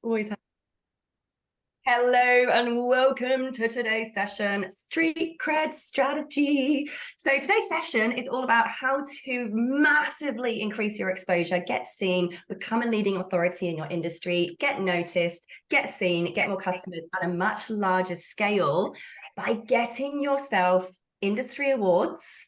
Always have. Hello and welcome to today's session, Street Cred Strategy. So today's session is all about how to massively increase your exposure, get seen, become a leading authority in your industry, get noticed, get seen, get more customers at a much larger scale by getting yourself industry awards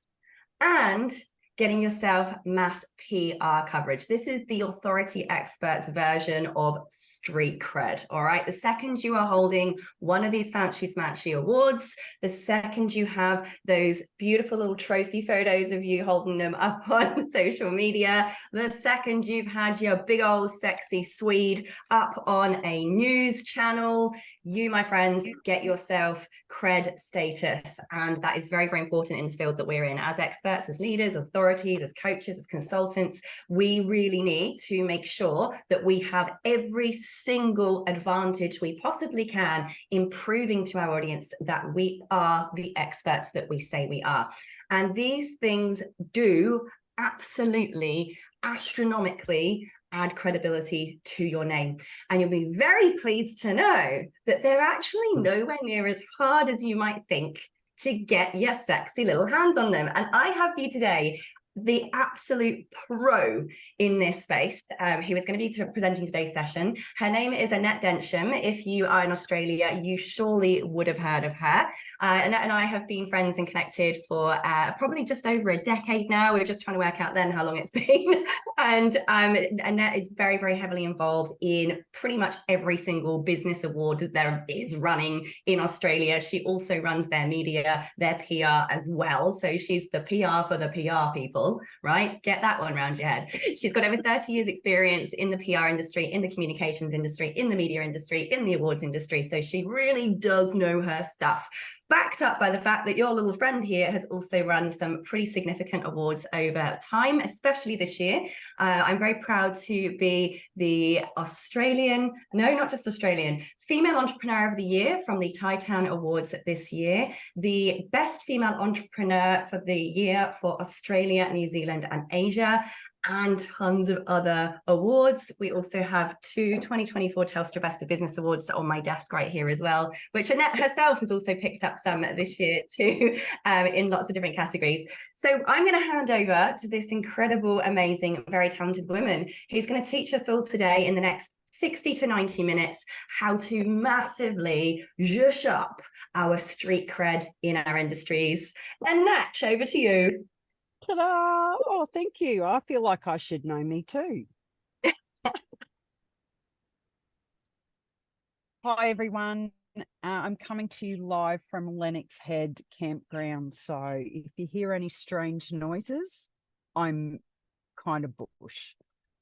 and getting yourself mass PR coverage. This is the authority experts version of street cred, all right? The second you are holding one of these fancy smanchy awards, the second you have those beautiful little trophy photos of you holding them up on social media, the second you've had your big old sexy Swede up on a news channel, you, my friends, get yourself cred status. And that is very, very important in the field that we're in. As experts, as leaders, authorities, as coaches, as consultants, we really need to make sure that we have every single advantage we possibly can in proving to our audience that we are the experts that we say we are. And these things do absolutely astronomically add credibility to your name. And you'll be very pleased to know that they're actually nowhere near as hard as you might think to get your sexy little hands on them. And I have for you today the absolute pro in this space, who is going to be presenting today's session. Her name is Annette Densham. If you are in Australia, you surely would have heard of her. Annette and I have been friends and connected for probably just over a decade now. We're just trying to work out then how long it's been. And Annette is very, very heavily involved in pretty much every single business award that there is running in Australia. She also runs their media, their PR as well. So she's the PR for the PR people. Right? Get that one around your head. She's got over 30 years experience in the PR industry, in the communications industry, in the media industry, in the awards industry. So she really does know her stuff. Backed up by the fact that your little friend here has also run some pretty significant awards over time, especially this year. I'm very proud to be the not just Australian, Female Entrepreneur of the Year from the Titan Awards this year, the Best Female Entrepreneur for the Year for Australia, New Zealand, and Asia, and tons of other awards. We also have two 2024 Telstra Best of Business Awards on my desk right here as well, which Annette herself has also picked up some this year too, in lots of different categories. So I'm going to hand over to this incredible, amazing, very talented woman who's going to teach us all today in the next 60 to 90 minutes how to massively zhuzh up our street cred in our industries. Annette, over to you. Ta-da! Oh, thank you. I feel like I should know me too. Hi, everyone. I'm coming to you live from Lennox Head Campground. So if you hear any strange noises, I'm kind of bush.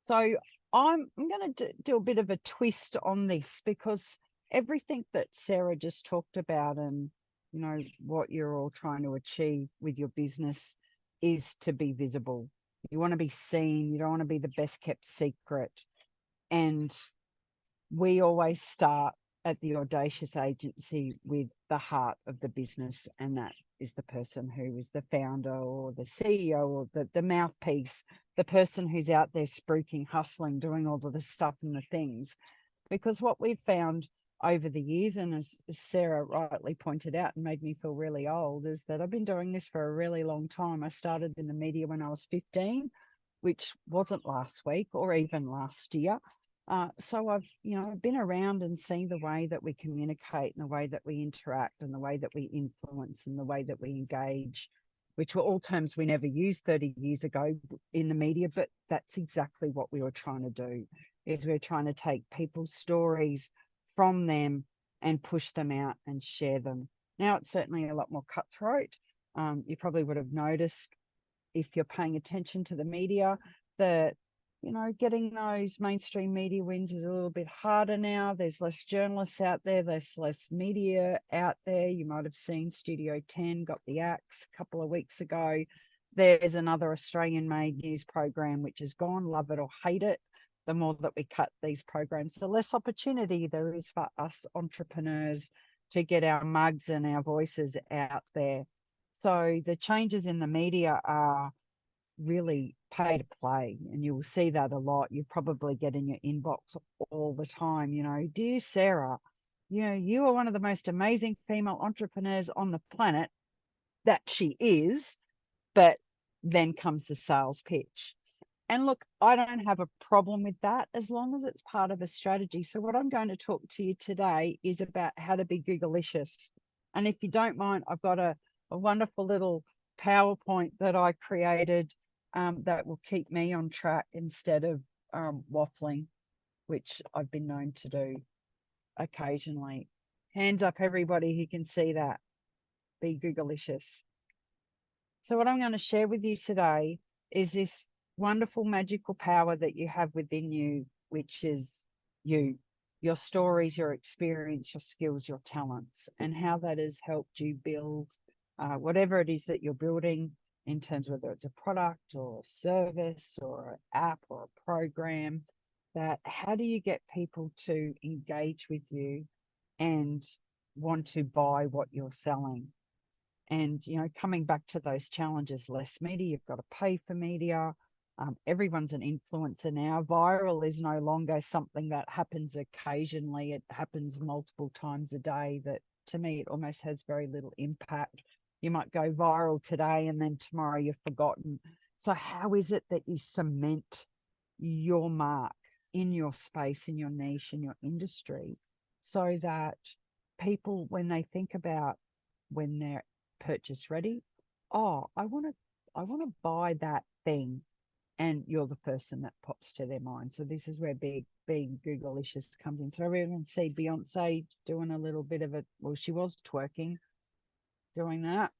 So I'm going to do a bit of a twist on this because everything that Sarah just talked about and, you know, what you're all trying to achieve with your business is to be visible. You want to be seen. You don't want to be the best kept secret. And we always start at the Audacious Agency with the heart of the business, and that is the person who is the founder or the CEO or the mouthpiece, the person who's out there spruiking, hustling, doing all of the stuff and the things. Because what we've found over the years, and as Sarah rightly pointed out and made me feel really old, is that I've been doing this for a really long time. I started in the media when I was 15, which wasn't last week or even last year. So I've, been around and seen the way that we communicate and the way that we interact and the way that we influence and the way that we engage, which were all terms we never used 30 years ago in the media, but that's exactly what we were trying to do, is we're trying to take people's stories from them and push them out and share them. Now it's certainly a lot more cutthroat. You probably would have noticed if you're paying attention to the media that, getting those mainstream media wins is a little bit harder now. There's less journalists out there. There's less media out there. You might have seen Studio 10 got the axe a couple of weeks ago. There's another Australian-made news program which is gone, love it or hate it. The more that we cut these programs, the less opportunity there is for us entrepreneurs to get our mugs and our voices out there. So the changes in the media are really pay to play, and you will see that a lot. You probably get in your inbox all the time, dear Sarah, you are one of the most amazing female entrepreneurs on the planet. That she is, but then comes the sales pitch. And look, I don't have a problem with that as long as it's part of a strategy. So what I'm going to talk to you today is about how to be Googlicious. And if you don't mind, I've got a wonderful little PowerPoint that I created that will keep me on track instead of waffling, which I've been known to do occasionally. Hands up, everybody who can see that. Be Googlicious. So what I'm going to share with you today is this wonderful magical power that you have within you, which is you, your stories, your experience, your skills, your talents, and how that has helped you build whatever it is that you're building in terms of whether it's a product or a service or an app or a program. That how do you get people to engage with you and want to buy what you're selling? And, coming back to those challenges, less media, you've got to pay for media. Everyone's an influencer now. Viral is no longer something that happens occasionally. It happens multiple times a day. That to me, it almost has very little impact. You might go viral today and then tomorrow you're forgotten. So how is it that you cement your mark in your space, in your niche, in your industry, so that people, when they think about when they're purchase ready, oh, I want to buy that thing, and you're the person that pops to their mind. So this is where being Googlicious comes in. So everyone see Beyonce doing a little bit of it. Well, she was twerking, doing that.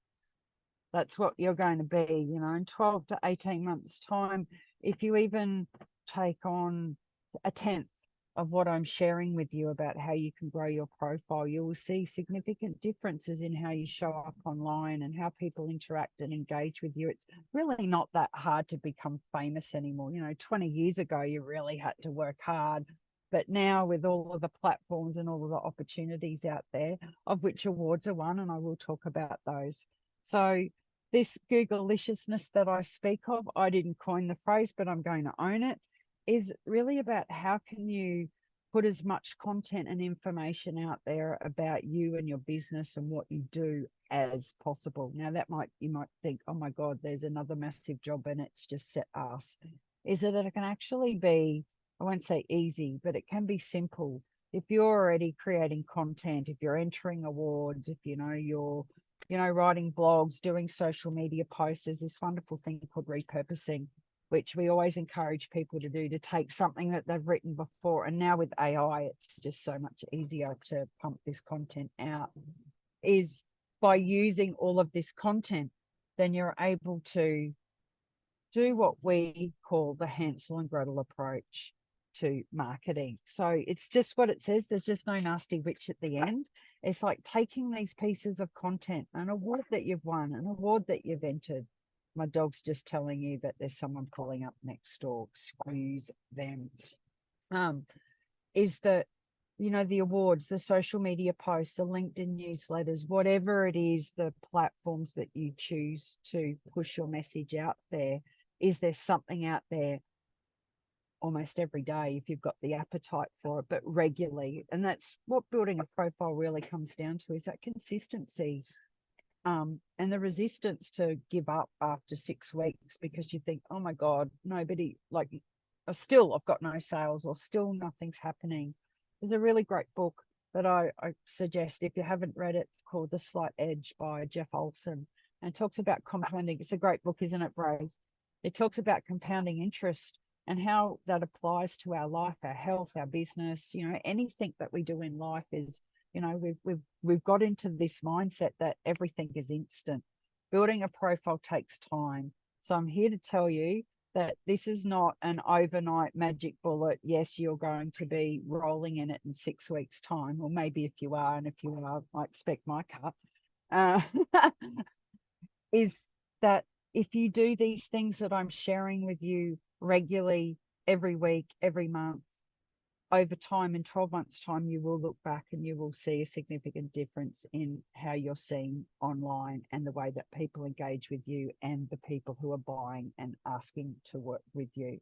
That's what you're going to be, in 12 to 18 months time. If you even take on a tenth of what I'm sharing with you about how you can grow your profile, you will see significant differences in how you show up online and how people interact and engage with you. It's really not that hard to become famous anymore. 20 years ago, you really had to work hard. But now with all of the platforms and all of the opportunities out there, of which awards are one, and I will talk about those. So this Googleliciousness that I speak of, I didn't coin the phrase, but I'm going to own it, is really about how can you put as much content and information out there about you and your business and what you do as possible. Now you might think, oh my God, there's another massive job and it's just set us. Is that it can actually be, I won't say easy, but it can be simple. If you're already creating content, if you're entering awards, if you're writing blogs, doing social media posts, there's this wonderful thing called repurposing, which we always encourage people to do, to take something that they've written before. And now with AI, it's just so much easier to pump this content out. Is by using all of this content, then you're able to do what we call the Hansel and Gretel approach to marketing. So it's just what it says. There's just no nasty witch at the end. It's like taking these pieces of content, an award that you've won, an award that you've entered. My dog's just telling you that there's someone pulling up next door. Excuse them. Is that, the awards, the social media posts, the LinkedIn newsletters, whatever it is, the platforms that you choose to push your message out there, is there something out there almost every day if you've got the appetite for it, but regularly. And that's what building a profile really comes down to, is that consistency. And the resistance to give up after 6 weeks because you think, oh my God, nobody, I've got no sales, or still nothing's happening. There's a really great book that I suggest, if you haven't read it, called The Slight Edge by Jeff Olson, and talks about compounding. It's a great book, isn't it, Brave? It talks about compounding interest and how that applies to our life, our health, our business, anything that we do in life is, we've got into this mindset that everything is instant. Building a profile takes time. So I'm here to tell you that this is not an overnight magic bullet. Yes, you're going to be rolling in it in 6 weeks' time, or maybe if you are, and if you are, I expect my cut, is that if you do these things that I'm sharing with you regularly, every week, every month, over time, in 12 months' time, you will look back and you will see a significant difference in how you're seen online and the way that people engage with you and the people who are buying and asking to work with you.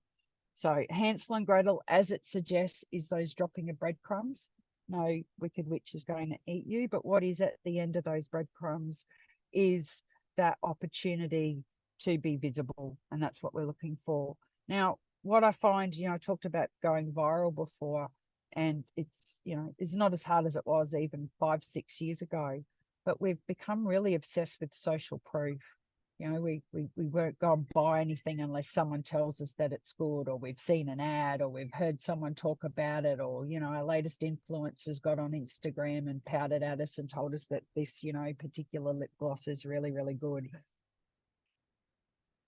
So Hansel and Gretel, as it suggests, is those dropping of breadcrumbs. No wicked witch is going to eat you, but what is at the end of those breadcrumbs is that opportunity to be visible, and that's what we're looking for. Now, what I find, I talked about going viral before, and it's not as hard as it was even 5-6 years ago, but we've become really obsessed with social proof. We won't go and buy anything unless someone tells us that it's good, or we've seen an ad, or we've heard someone talk about it, or our latest influencers got on Instagram and pouted at us and told us that this particular lip gloss is really, really good.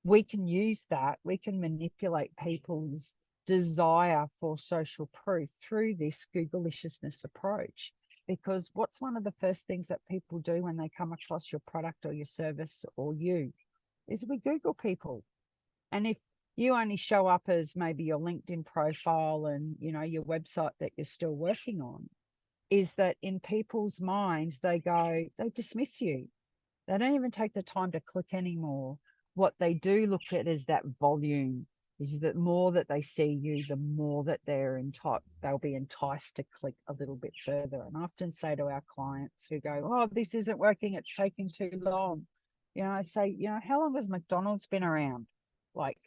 We can use that. We can manipulate people's desire for social proof through this Googleiciousness approach. Because what's one of the first things that people do when they come across your product or your service or you is we Google people. And if you only show up as maybe your LinkedIn profile and, your website that you're still working on, is that in people's minds, they dismiss you. They don't even take the time to click anymore. What they do look at is that volume, is that more that they see you, the more that they'll be enticed to click a little bit further. And I often say to our clients who go, oh, this isn't working, it's taking too long. I say, how long has McDonald's been around? Like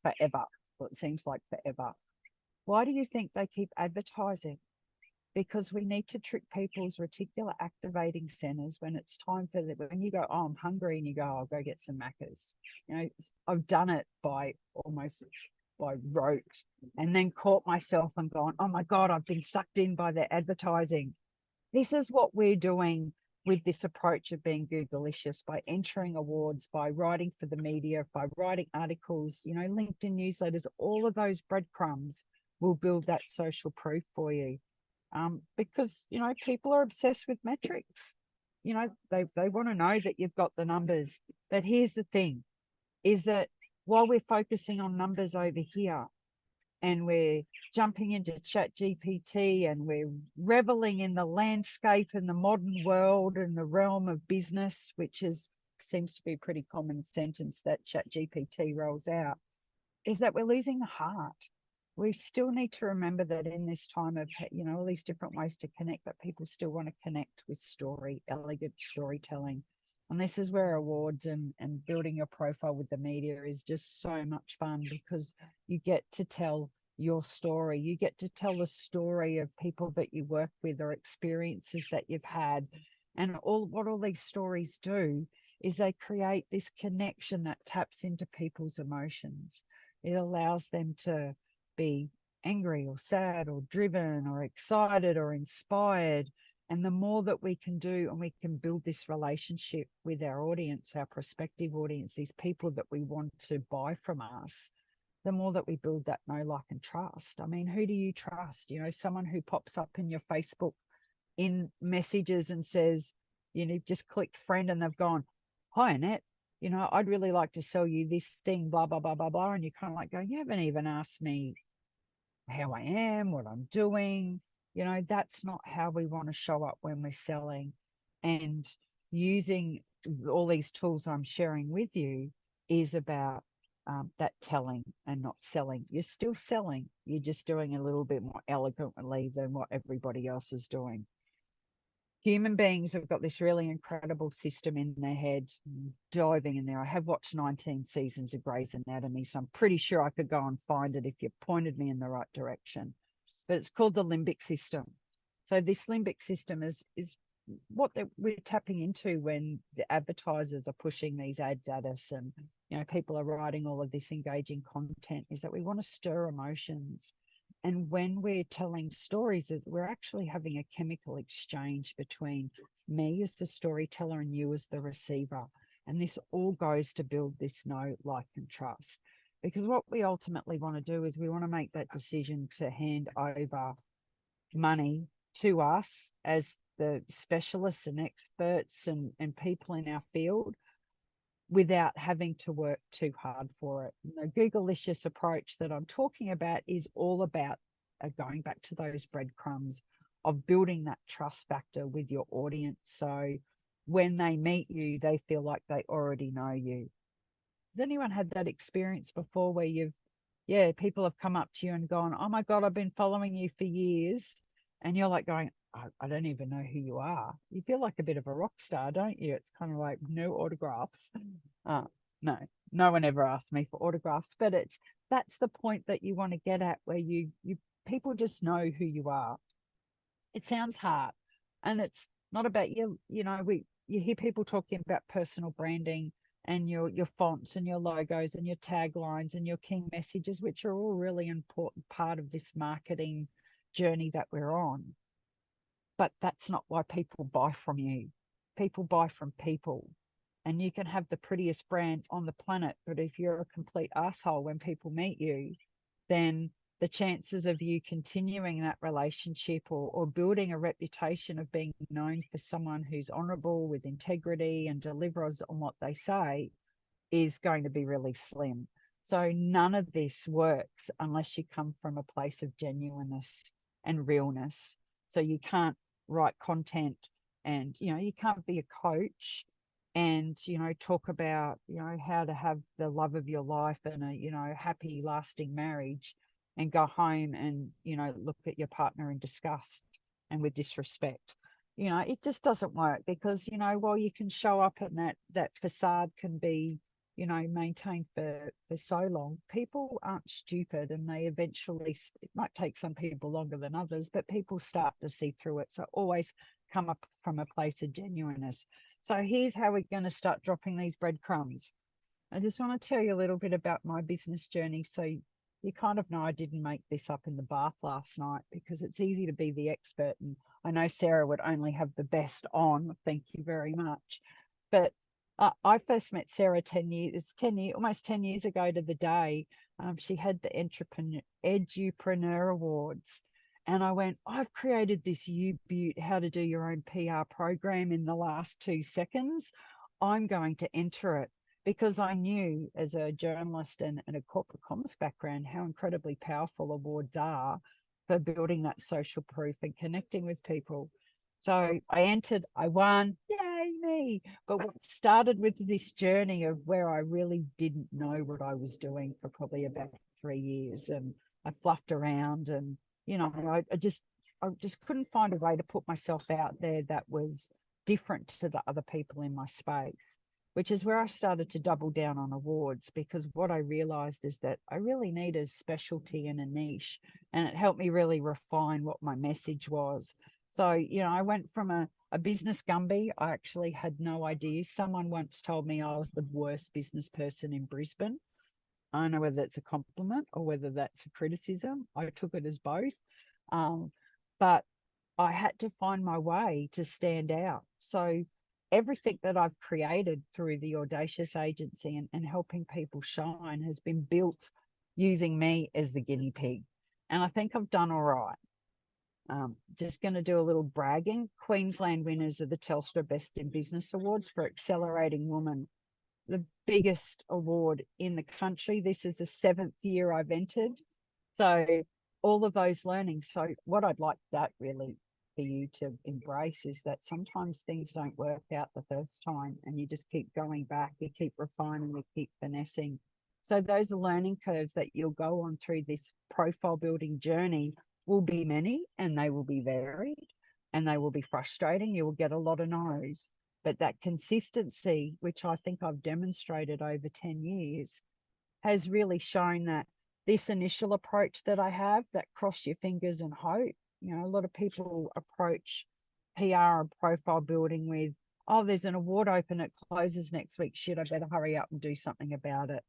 forever. Well, it seems like forever. Why do you think they keep advertising? Because we need to trick people's reticular activating centers when it's time for when you go, oh, I'm hungry, and you go, I'll go get some Maccas. I've done it almost by rote, and then caught myself and gone, oh my God, I've been sucked in by their advertising. This is what we're doing with this approach of being Googleicious, by entering awards, by writing for the media, by writing articles, LinkedIn newsletters. All of those breadcrumbs will build that social proof for you. Because people are obsessed with metrics. They want to know that you've got the numbers. But here's the thing, is that while we're focusing on numbers over here, and we're jumping into Chat GPT, and we're reveling in the landscape and the modern world and the realm of business, which seems to be a pretty common sentence that Chat GPT rolls out, is that we're losing the heart. We still need to remember that in this time of, all these different ways to connect, that people still want to connect with story, elegant storytelling. And this is where awards and building your profile with the media is just so much fun, because you get to tell your story. You get to tell the story of people that you work with or experiences that you've had. And what all these stories do is they create this connection that taps into people's emotions. It allows them to be angry or sad or driven or excited or inspired. And the more that we can do, and we can build this relationship with our audience, our prospective audience, these people that we want to buy from us, the more that we build that know, like, and trust. I mean, who do you trust? Someone who pops up in your Facebook in messages and says, just clicked friend, and they've gone, hi, Annette, I'd really like to sell you this thing, blah, blah, blah, blah, blah. And you're kind of like going, you haven't even asked me how I am, what I'm doing. That's not how we want to show up when we're selling. And using all these tools I'm sharing with you is about that telling and not selling. You're still selling. You're just doing a little bit more elegantly than what everybody else is doing. Human beings have got this really incredible system in their head, diving in there. I have watched 19 seasons of Grey's Anatomy, so I'm pretty sure I could go and find it if you pointed me in the right direction. But it's called the limbic system. So this limbic system is what we're tapping into when the advertisers are pushing these ads at us, and people are writing all of this engaging content, is that we want to stir emotions. And when we're telling stories, we're actually having a chemical exchange between me as the storyteller and you as the receiver. And this all goes to build this know, like, and trust. Because what we ultimately want to do is we want to make that decision to hand over money to us as the specialists and experts and people in our field, without having to work too hard for it. The Googleicious approach that I'm talking about is all about going back to those breadcrumbs of building that trust factor with your audience. So when they meet you, they feel like they already know you. Has anyone had that experience before where people have come up to you and gone, oh my God, I've been following you for years. And you're like going, I don't even know who you are. You feel like a bit of a rock star, don't you? It's kind of like no autographs. No, no one ever asked me for autographs, but that's the point that you want to get at, where you people just know who you are. It sounds hard, and it's not about you. You hear people talking about personal branding and your fonts and your logos and your taglines and your key messages, which are all really important part of this marketing journey that we're on. But that's not why people buy from you. People buy from people. And you can have the prettiest brand on the planet, but if you're a complete asshole when people meet you, then the chances of you continuing that relationship or building a reputation of being known for someone who's honorable, with integrity, and delivers on what they say is going to be really slim. So none of this works unless you come from a place of genuineness and realness. So you can't write content, and you can't be a coach and talk about how to have the love of your life and a happy lasting marriage, and go home and look at your partner in disgust and with disrespect. It just doesn't work, because while you can show up and that facade can be maintained for so long, people aren't stupid, and they eventually, it might take some people longer than others, but people start to see through it. So always come up from a place of genuineness. So here's how we're going to start dropping these breadcrumbs. I just want to tell you a little bit about my business journey, so you kind of know I didn't make this up in the bath last night, because it's easy to be the expert, and I know Sarah would only have the best on. Thank you very much. But I first met Sarah almost 10 years ago to the day. She had the Edupreneur Awards. And I went, I've created this U-Butte how to do your own PR program in the last 2 seconds. I'm going to enter it, because I knew, as a journalist and a corporate commerce background, how incredibly powerful awards are for building that social proof and connecting with people. So I entered, I won, yay me. But what started with this journey of where I really didn't know what I was doing for probably about 3 years. And I fluffed around, and, I just couldn't find a way to put myself out there that was different to the other people in my space, which is where I started to double down on awards, because what I realized is that I really need a specialty and a niche, and it helped me really refine what my message was. So, I went from a business Gumby. I actually had no idea. Someone once told me I was the worst business person in Brisbane. I don't know whether that's a compliment or whether that's a criticism. I took it as both. But I had to find my way to stand out. So everything that I've created through the Audacious Agency and helping people shine has been built using me as the guinea pig. And I think I've done all right. Just going to do a little bragging. Queensland winners of the Telstra Best in Business Awards for Accelerating Women, the biggest award in the country. This is the 7th year I've entered. So all of those learnings. So what I'd like that really for you to embrace is that sometimes things don't work out the first time, and you just keep going back, you keep refining, you keep finessing. So those learning curves that you'll go on through this profile building journey will be many, and they will be varied, and they will be frustrating. You will get a lot of no's, but that consistency, which I think I've demonstrated over 10 years, has really shown that this initial approach that I have, that cross your fingers and hope, a lot of people approach PR and profile building with, oh, there's an award open, it closes next week. Shit, I better hurry up and do something about it.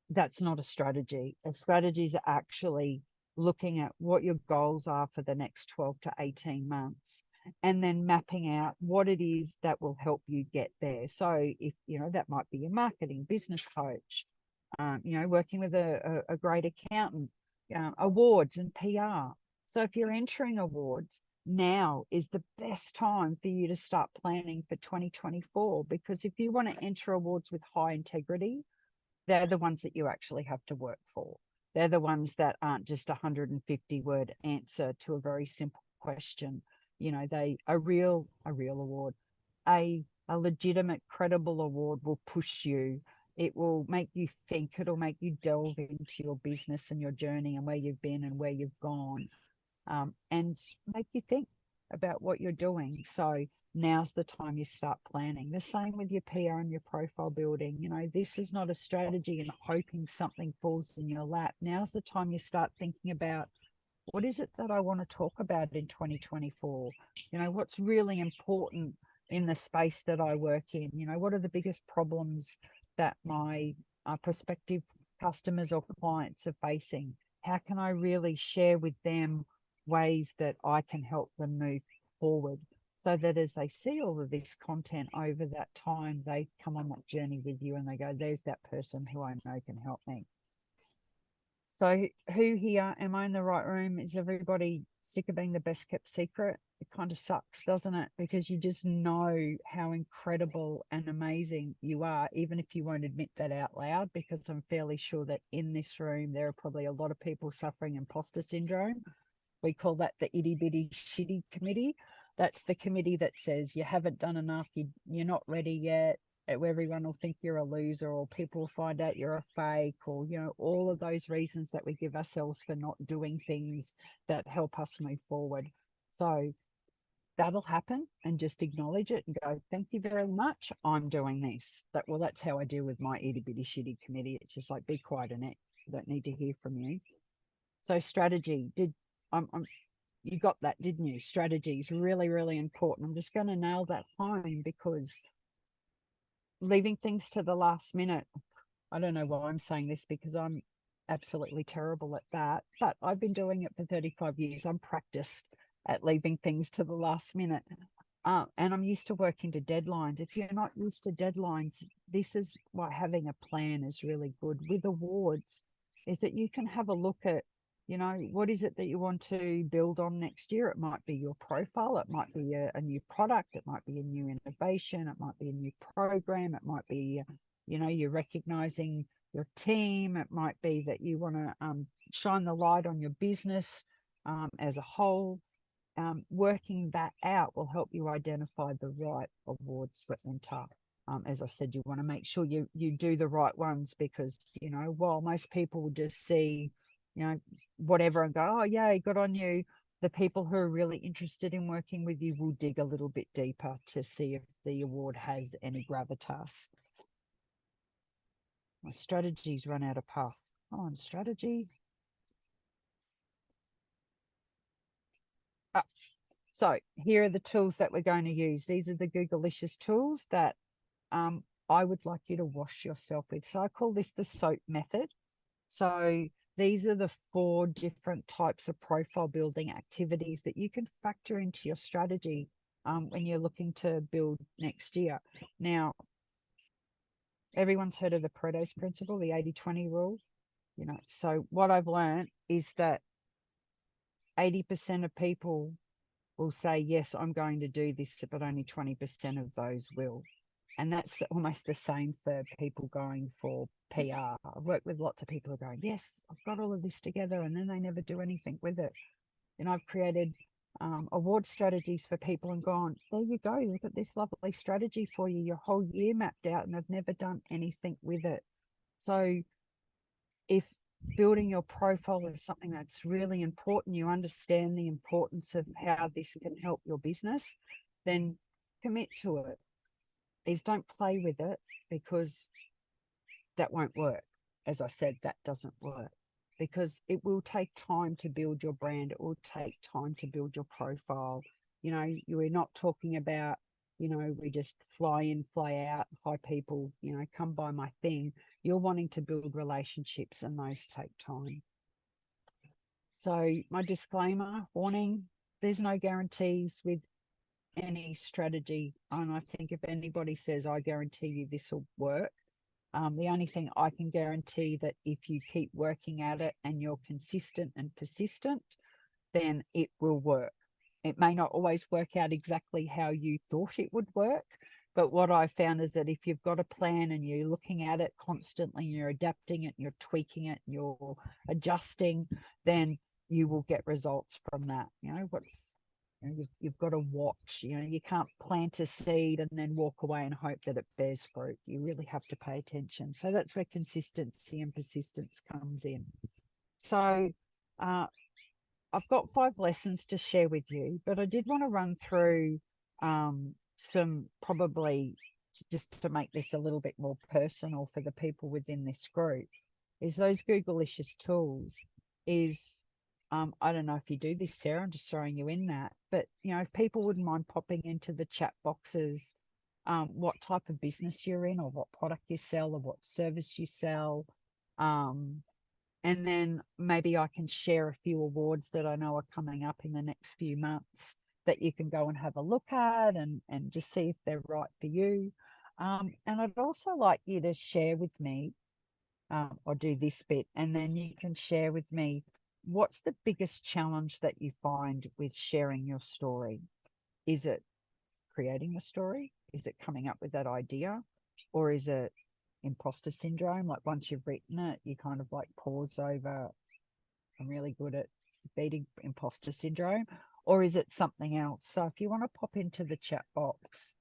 That's not a strategy. A strategy is actually looking at what your goals are for the next 12 to 18 months, and then mapping out what it is that will help you get there. So if, that might be a marketing business coach, working with a great accountant, awards and PR. So if you're entering awards, now is the best time for you to start planning for 2024, because if you want to enter awards with high integrity, they're the ones that you actually have to work for. They're the ones that aren't just a 150-word answer to a very simple question. You know, a real award, a legitimate, credible award will push you. It will make you think. It'll make you delve into your business and your journey and where you've been and where you've gone, and make you think about what you're doing. So now's the time you start planning. The same with your PR and your profile building. You know, this is not a strategy and hoping something falls in your lap. Now's the time you start thinking about, what is it that I want to talk about in 2024? You know, what's really important in the space that I work in? You know, what are the biggest problems that my prospective customers or clients are facing? How can I really share with them ways that I can help them move forward, so that as they see all of this content over that time, they come on that journey with you and they go, there's that person who I know can help me. So who here, am I in the right room? Is everybody sick of being the best kept secret? It kind of sucks, doesn't it? Because you just know how incredible and amazing you are, even if you won't admit that out loud, because I'm fairly sure that in this room, there are probably a lot of people suffering imposter syndrome. We call that the itty bitty shitty committee. That's the committee that says you haven't done enough, you're not ready yet, everyone will think you're a loser, or people will find out you're a fake, or, you know, all of those reasons that we give ourselves for not doing things that help us move forward. So that'll happen, and just acknowledge it and go, thank you very much, I'm doing this. That's how I deal with my itty bitty shitty committee. It's just like, be quiet, Annette, I don't need to hear from you. So strategy, you got that, didn't you? Strategy is really, really important. I'm just going to nail that home, because leaving things to the last minute, I don't know why I'm saying this, because I'm absolutely terrible at that, but I've been doing it for 35 years. I'm practiced at leaving things to the last minute. And I'm used to working to deadlines. If you're not used to deadlines, this is why having a plan is really good. With awards, is that you can have a look at, you know, what is it that you want to build on next year? It might be your profile, it might be a new product, it might be a new innovation, it might be a new program, it might be, you know, you're recognizing your team, it might be that you want to shine the light on your business as a whole. Working that out will help you identify the right awards to enter. As I said, you want to make sure you do the right ones, because, you know, while most people will just see, you know, whatever and go, oh, yay, good on you, the people who are really interested in working with you will dig a little bit deeper to see if the award has any gravitas. My strategy's run out of puff. Come on, strategy. So here are the tools that we're going to use. These are the Googleicious tools that I would like you to wash yourself with. So I call this the soap method. So these are the 4 different types of profile building activities that you can factor into your strategy when you're looking to build next year. Now, everyone's heard of the Pareto's principle, the 80-20 rule. You know, so what I've learned is that 80% of people will say, yes, I'm going to do this, but only 20% of those will. And that's almost the same for people going for PR. I've worked with lots of people who are going, yes, I've got all of this together, and then they never do anything with it. And I've created award strategies for people and gone, there you go, look at this lovely strategy for you, your whole year mapped out, and they've never done anything with it. So if building your profile is something that's really important, you understand the importance of how this can help your business, then commit to it. Is don't play with it, because that won't work. As I said, that doesn't work, because it will take time to build your brand. It will take time to build your profile. You know, we're not talking about, you know, we just fly in, fly out, hi people, you know, come buy my thing. You're wanting to build relationships, and those take time. So my disclaimer, warning, there's no guarantees with any strategy. And I think if anybody says, I guarantee you this will work, the only thing I can guarantee that if you keep working at it and you're consistent and persistent, then it will work. It may not always work out exactly how you thought it would work, But what I found is that if you've got a plan and you're looking at it constantly, and you're adapting it, and you're tweaking it, and you're adjusting, then you will get results from that. You've got to watch. You can't plant a seed and then walk away and hope that it bears fruit. You really have to pay attention. So that's where consistency and persistence comes in. So I've got 5 lessons to share with you, but I did want to run through some, probably just to make this a little bit more personal for the people within this group, is those Googleicious tools is, I don't know if you do this, Sarah, I'm just throwing you in that, but if people wouldn't mind popping into the chat boxes what type of business you're in, or what product you sell, or what service you sell, and then maybe I can share a few awards that I know are coming up in the next few months that you can go and have a look at and just see if they're right for you. And I'd also like you to share with me, or do this bit, and then you can share with me, what's the biggest challenge that you find with sharing your story? Is it creating a story? Is it coming up with that idea? Or is it imposter syndrome? Like once you've written it, you kind of like pause over, I'm really good at beating imposter syndrome. Or is it something else? So if you want to pop into the chat box,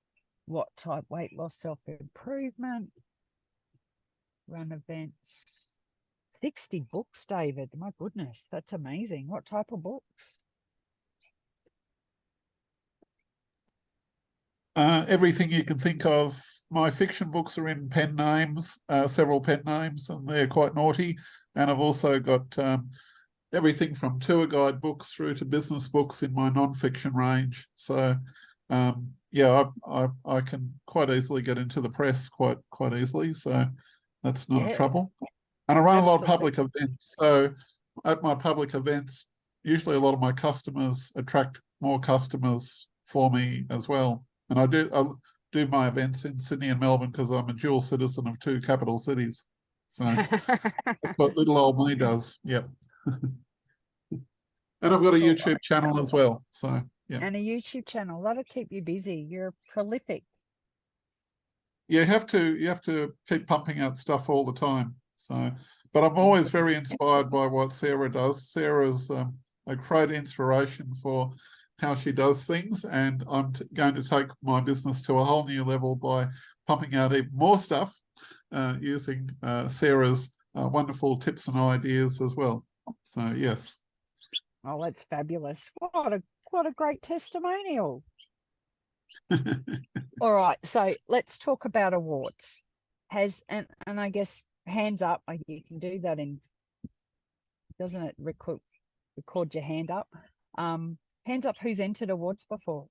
what type, weight loss, self-improvement, run events, 60 books, David. My goodness, that's amazing. What type of books? Everything you can think of. My fiction books are in pen names, several pen names, and they're quite naughty. And I've also got everything from tour guide books through to business books in my non-fiction range. So, yeah, I can quite easily get into the press quite easily. So that's not a trouble. And I run a lot of public events. So at my public events, usually a lot of my customers attract more customers for me as well. And I do my events in Sydney and Melbourne because I'm a dual citizen of 2 capital cities. So that's what little old me does. Yep. And I've got a YouTube channel as well. So yeah. And a YouTube channel. That'll keep you busy. You're prolific. You have to keep pumping out stuff all the time. So, but I'm always very inspired by what Sarah does. Sarah's a great inspiration for how she does things, and I'm going to take my business to a whole new level by pumping out even more stuff using Sarah's wonderful tips and ideas as well. So yes. Oh, that's fabulous. What a great testimonial. All right, so let's talk about awards. And I guess hands up, you can do that in, doesn't it record your hand up? Hands up, who's entered awards before?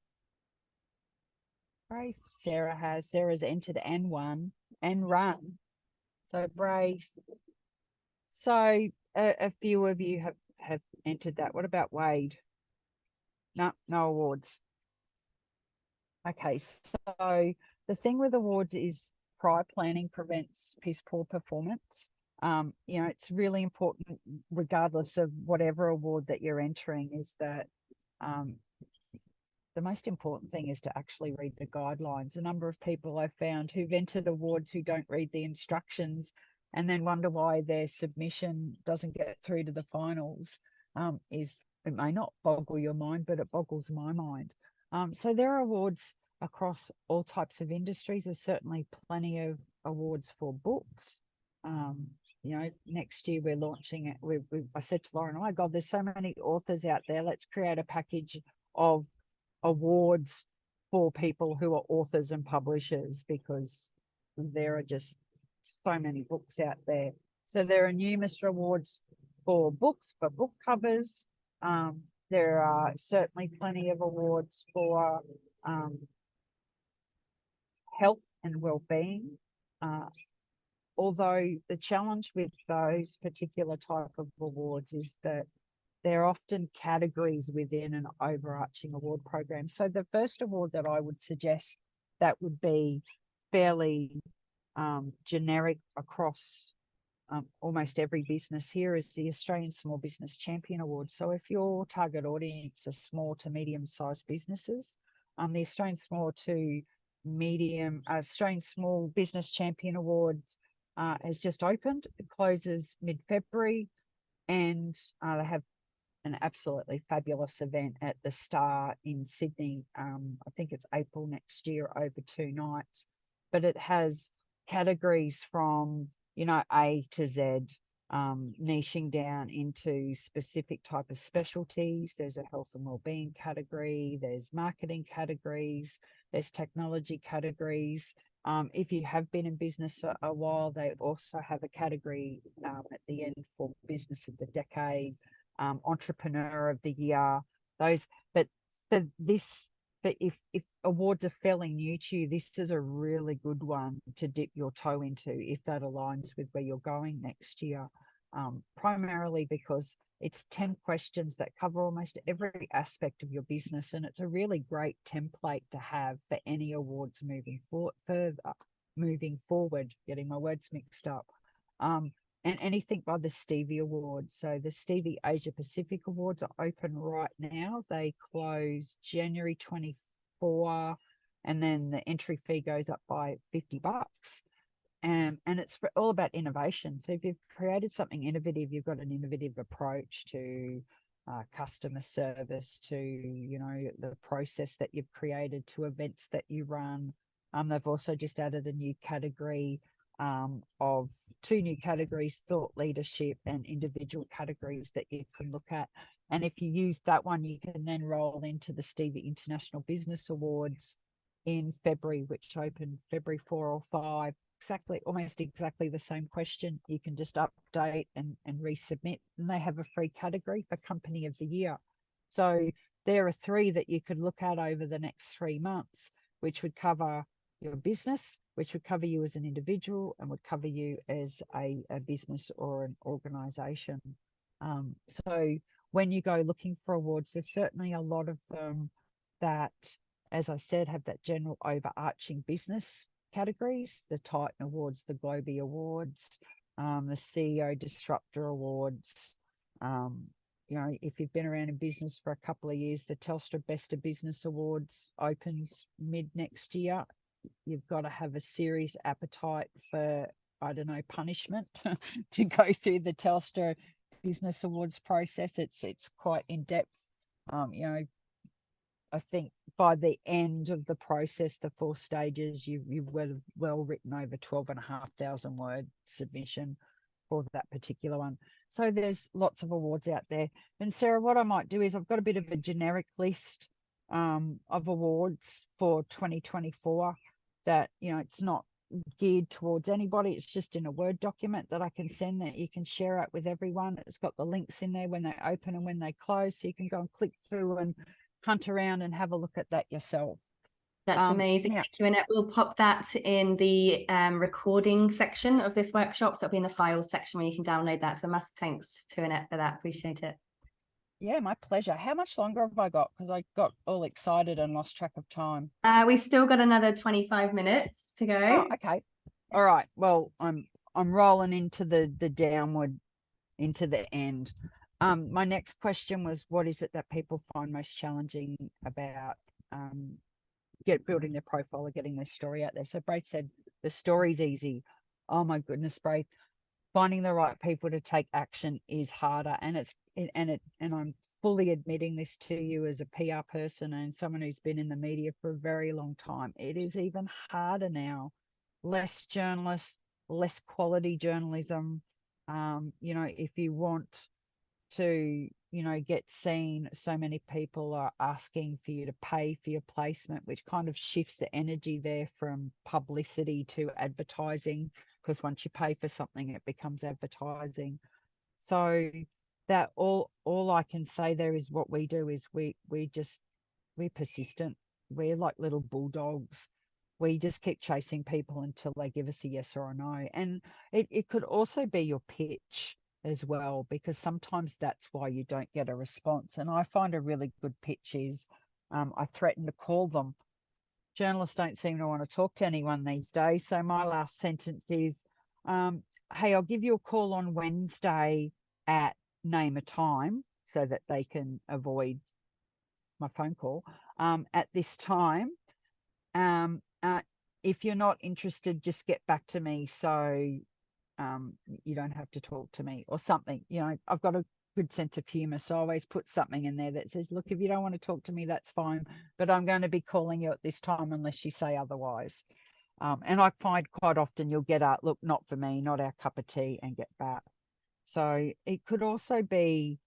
Brave. Sarah's entered and won and run. So brave. So a few of you have entered that. What about Wade? No awards. Okay, so the thing with awards is prior planning prevents piss poor performance. It's really important, regardless of whatever award that you're entering, is that the most important thing is to actually read the guidelines. A number of people I've found who've entered awards who don't read the instructions and then wonder why their submission doesn't get through to the finals, it may not boggle your mind, but it boggles my mind. So there are awards across all types of industries. There's certainly plenty of awards for books. Next year we're launching it. I said to Lauren, oh my God, there's so many authors out there. Let's create a package of awards for people who are authors and publishers, because there are just so many books out there. So there are numerous awards for books, for book covers. There are certainly plenty of awards for health and well-being. Although the challenge with those particular type of awards is that they're often categories within an overarching award program. So the first award that I would suggest that would be fairly generic across almost every business here is the Australian Small Business Champion Award. So if your target audience are small to medium-sized businesses, the Australian Small to Australian Small Business Champion Awards has just opened. It closes mid-February, and they have an absolutely fabulous event at the Star in Sydney. I think it's April next year, over 2 nights, but it has categories from, you know, A to Z, niching down into specific type of specialties. There's a health and wellbeing category, there's marketing categories, there's technology categories. If you have been in business a while, they also have a category at the end for business of the decade, entrepreneur of the year. Those, but if awards are fairly new to you, this is a really good one to dip your toe into if that aligns with where you're going next year. Primarily because it's 10 questions that cover almost every aspect of your business, and it's a really great template to have for any awards moving forward. Getting my words mixed up. And anything by the Stevie Awards. So the Stevie Asia Pacific Awards are open right now. They close January 24, and then the entry fee goes up by $50. And it's all about innovation. So if you've created something innovative, you've got an innovative approach to customer service, to, you know, the process that you've created, to events that you run. They've also just added a new category of 2 new categories, thought leadership and individual categories that you can look at. And if you use that one, you can then roll into the Stevie International Business Awards in February, which open February 4 or 5. Almost exactly the same question. You can just update and resubmit, and they have a free category for Company of the Year. So there are 3 that you could look at over the next 3 months, which would cover your business, which would cover you as an individual, and would cover you as a business or an organization. So when you go looking for awards, there's certainly a lot of them that, as I said, have that general overarching business categories: the Titan Awards, the Globee Awards, the CEO Disruptor Awards. You know, if you've been around in business for a couple of years, the Telstra Best of Business Awards opens mid next year. You've got to have a serious appetite for, I don't know, punishment to go through the Telstra Business Awards process. It's quite in depth. You know, I think by the end of the process, the 4 stages, you've well written over 12,500 word submission for that particular one. So there's lots of awards out there. And Sarah, what I might do is, I've got a bit of a generic list of awards for 2024 that, you know, it's not geared towards anybody. It's just in a Word document that I can send, that you can share out with everyone. It's got the links in there when they open and when they close, so you can go and click through and hunt around and have a look at that yourself. That's amazing. Yeah. Thank you, Annette. We'll pop that in the recording section of this workshop. So it'll be in the files section where you can download that. So massive thanks to Annette for that. Appreciate it. Yeah, my pleasure. How much longer have I got? Because I got all excited and lost track of time. We still got another 25 minutes to go. Oh, okay. All right. Well, I'm rolling into the downward, into the end. My next question was, what is it that people find most challenging about building their profile or getting their story out there? So Braith said the story's easy. Oh my goodness, Braith. Finding the right people to take action is harder, and I'm fully admitting this to you as a PR person and someone who's been in the media for a very long time. It is even harder now. Less journalists, less quality journalism. You know, if you want to, you know, get seen, so many people are asking for you to pay for your placement, which kind of shifts the energy there from publicity to advertising, because once you pay for something, it becomes advertising. So that all I can say there is, what we do is we're persistent. We're like little bulldogs. We just keep chasing people until they give us a yes or a no. And it could also be your pitch as well, because sometimes that's why you don't get a response. And I find a really good pitch is, I threaten to call them. Journalists don't seem to want to talk to anyone these days. So my last sentence is, hey, I'll give you a call on Wednesday at name a time, so that they can avoid my phone call at this time. if you're not interested, just get back to me so you don't have to talk to me or something. You know, I've got a good sense of humor, so I always put something in there that says, look, if you don't want to talk to me, that's fine, but I'm going to be calling you at this time unless you say otherwise. And I find quite often you'll get a look, not for me, not our cup of tea, and get back. So it could also be,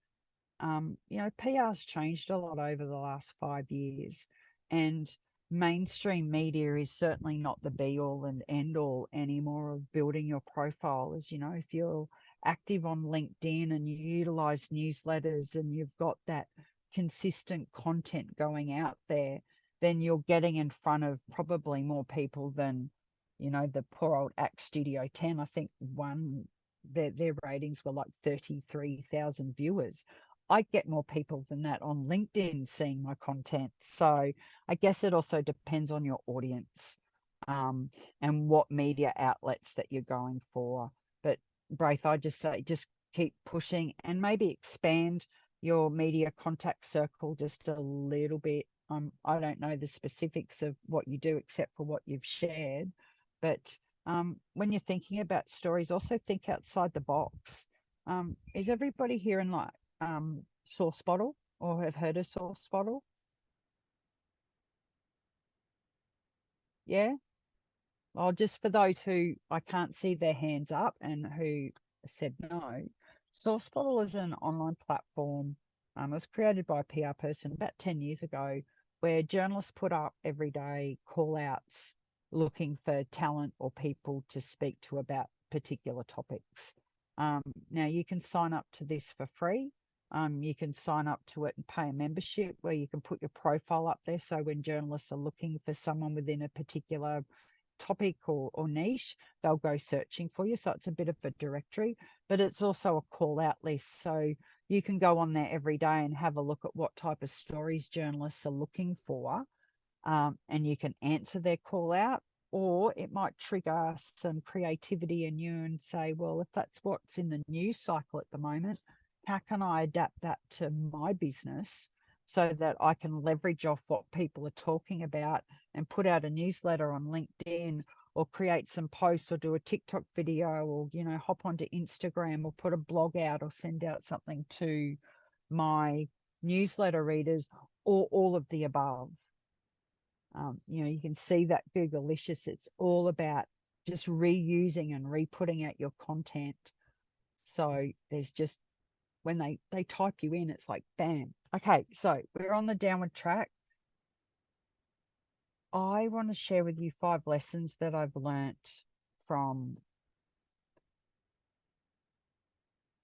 you know, PR's changed a lot over the last 5 years, and mainstream media is certainly not the be all and end all anymore of building your profile. As you know, if you're active on LinkedIn and you utilize newsletters and you've got that consistent content going out there, then you're getting in front of probably more people than, you know, the poor old Act Studio 10. I think their ratings were like 33,000 viewers. I get more people than that on LinkedIn seeing my content. So I guess it also depends on your audience, and what media outlets that you're going for. But Braith, I just say, just keep pushing and maybe expand your media contact circle just a little bit. I don't know the specifics of what you do except for what you've shared, but when you're thinking about stories, also think outside the box. Is everybody here in like Source Bottle or have heard of Source Bottle? Yeah. Well, just for those who I can't see their hands up and who said no, Source Bottle is an online platform. It was created by a PR person about 10 years ago, where journalists put up every day call outs looking for talent or people to speak to about particular topics. Now you can sign up to this for free. You can sign up to it and pay a membership where you can put your profile up there. So when journalists are looking for someone within a particular topic or niche, they'll go searching for you. So it's a bit of a directory, but it's also a call out list. So you can go on there every day and have a look at what type of stories journalists are looking for, and you can answer their call out, or it might trigger some creativity in you and say, well, if that's what's in the news cycle at the moment, how can I adapt that to my business so that I can leverage off what people are talking about and put out a newsletter on LinkedIn, or create some posts, or do a TikTok video, or, you know, hop onto Instagram, or put a blog out, or send out something to my newsletter readers, or all of the above. You know, you can see that Googleicious, it's all about just reusing and re-putting out your content. So there's just, when they type you in, it's like, bam. Okay, so we're on the downward track. I want to share with you 5 lessons that I've learnt from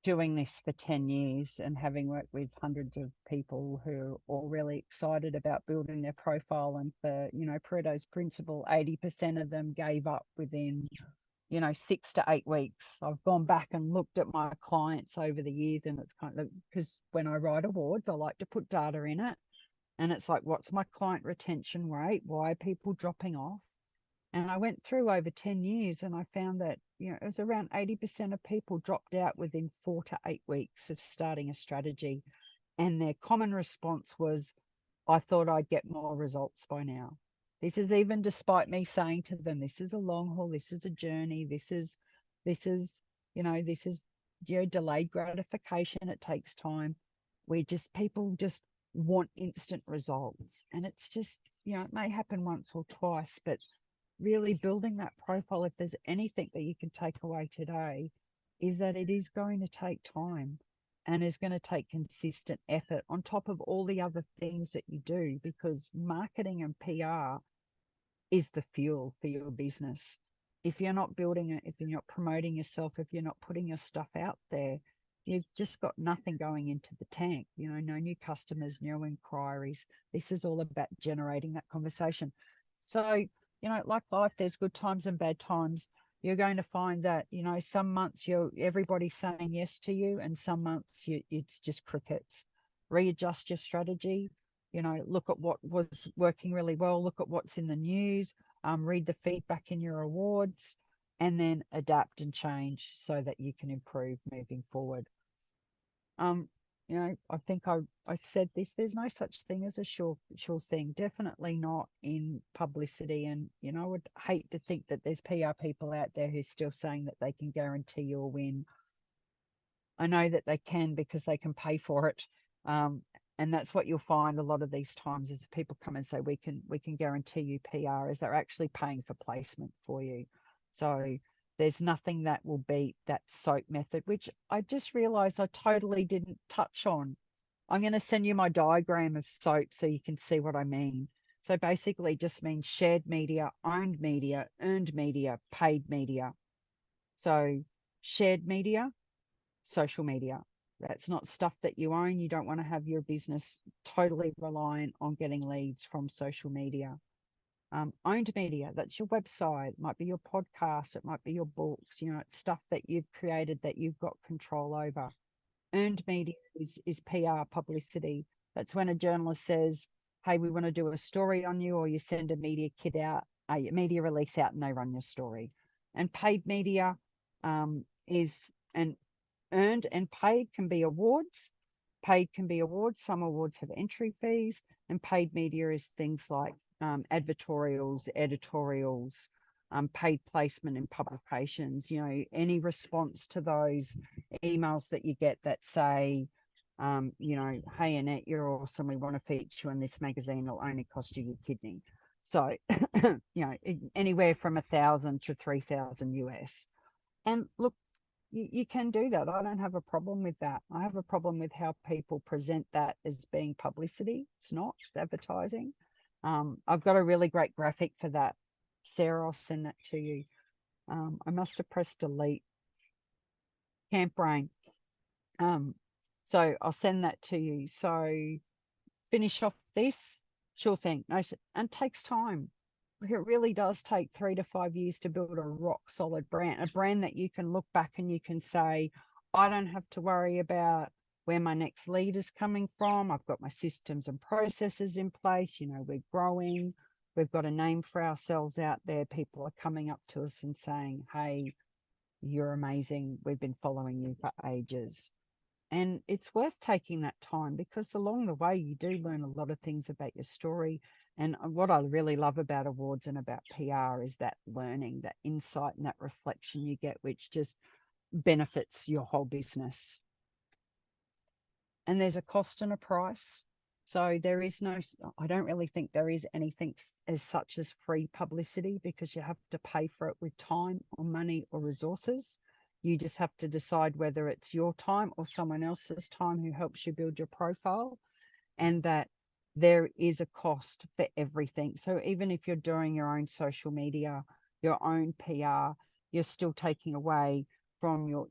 doing this for 10 years and having worked with hundreds of people who are all really excited about building their profile. And for, you know, Pareto's principle, 80% of them gave up within, you know, 6 to 8 weeks. I've gone back and looked at my clients over the years, and it's kind of, because when I write awards, I like to put data in it. And it's like, what's my client retention rate? Why are people dropping off? And I went through over 10 years and I found that, you know, it was around 80% of people dropped out within 4 to 8 weeks of starting a strategy. And their common response was, I thought I'd get more results by now. This is even despite me saying to them, this is a long haul, this is a journey, this is, you know, delayed gratification. It takes time. People just want instant results. And it's just, you know, it may happen once or twice, but really building that profile, if there's anything that you can take away today, is that it is going to take time and is going to take consistent effort on top of all the other things that you do, because marketing and PR is the fuel for your business. If you're not building it, if you're not promoting yourself, if you're not putting your stuff out there, you've just got nothing going into the tank. You know, no new customers, no inquiries. This is all about generating that conversation. So, you know, like life, there's good times and bad times. You're going to find that, you know, some months everybody's saying yes to you, and some months it's just crickets. Readjust your strategy. You know, look at what was working really well. Look at what's in the news. Read the feedback in your awards, and then adapt and change so that you can improve moving forward. You know, I think I said this, there's no such thing as a sure thing, definitely not in publicity. And, you know, I would hate to think that there's PR people out there who's still saying that they can guarantee you a win. I know that they can because they can pay for it. And that's what you'll find a lot of these times is people come and say, we can guarantee you PR, is they're actually paying for placement for you. So there's nothing that will beat that SOAP method, which I just realized I totally didn't touch on. I'm going to send you my diagram of SOAP so you can see what I mean. So basically it just means shared media, owned media, earned media, paid media. So shared media, social media. That's not stuff that you own. You don't want to have your business totally reliant on getting leads from social media. Owned media, that's your website, it might be your podcast, it might be your books, you know, it's stuff that you've created that you've got control over. Earned media is PR, publicity. That's when a journalist says, hey, we want to do a story on you, or you send a media kit out, a media release out, and they run your story. And paid media is, and earned and paid can be awards. Paid can be awards. Some awards have entry fees, and paid media is things like advertorials, editorials, paid placement in publications. You know, any response to those emails that you get that say, you know, hey Annette, you're awesome. We want to feature you in this magazine. It'll only cost you your kidney. So, you know, anywhere from 1,000 to 3,000 US. And look, you can do that. I don't have a problem with that. I have a problem with how people present that as being publicity. It's not, it's advertising. I've got a really great graphic for that. Sarah, I'll send that to you. I must have pressed delete. Camp Brain. So I'll send that to you. So finish off this, sure thing. No, and takes time. It really does take 3 to 5 years to build a rock solid brand, a brand that you can look back and you can say, I don't have to worry about where my next lead is coming from. I've got my systems and processes in place. You know, we're growing. We've got a name for ourselves out there. People are coming up to us and saying, hey, you're amazing. We've been following you for ages. And it's worth taking that time because along the way, you do learn a lot of things about your story. And what I really love about awards and about PR is that learning, that insight and that reflection you get, which just benefits your whole business. And there's a cost and a price. So there is no, I don't really think there is anything as such as free publicity because you have to pay for it with time or money or resources. You just have to decide whether it's your time or someone else's time who helps you build your profile, and that there is a cost for everything. So even if you're doing your own social media, your own PR, you're still taking away from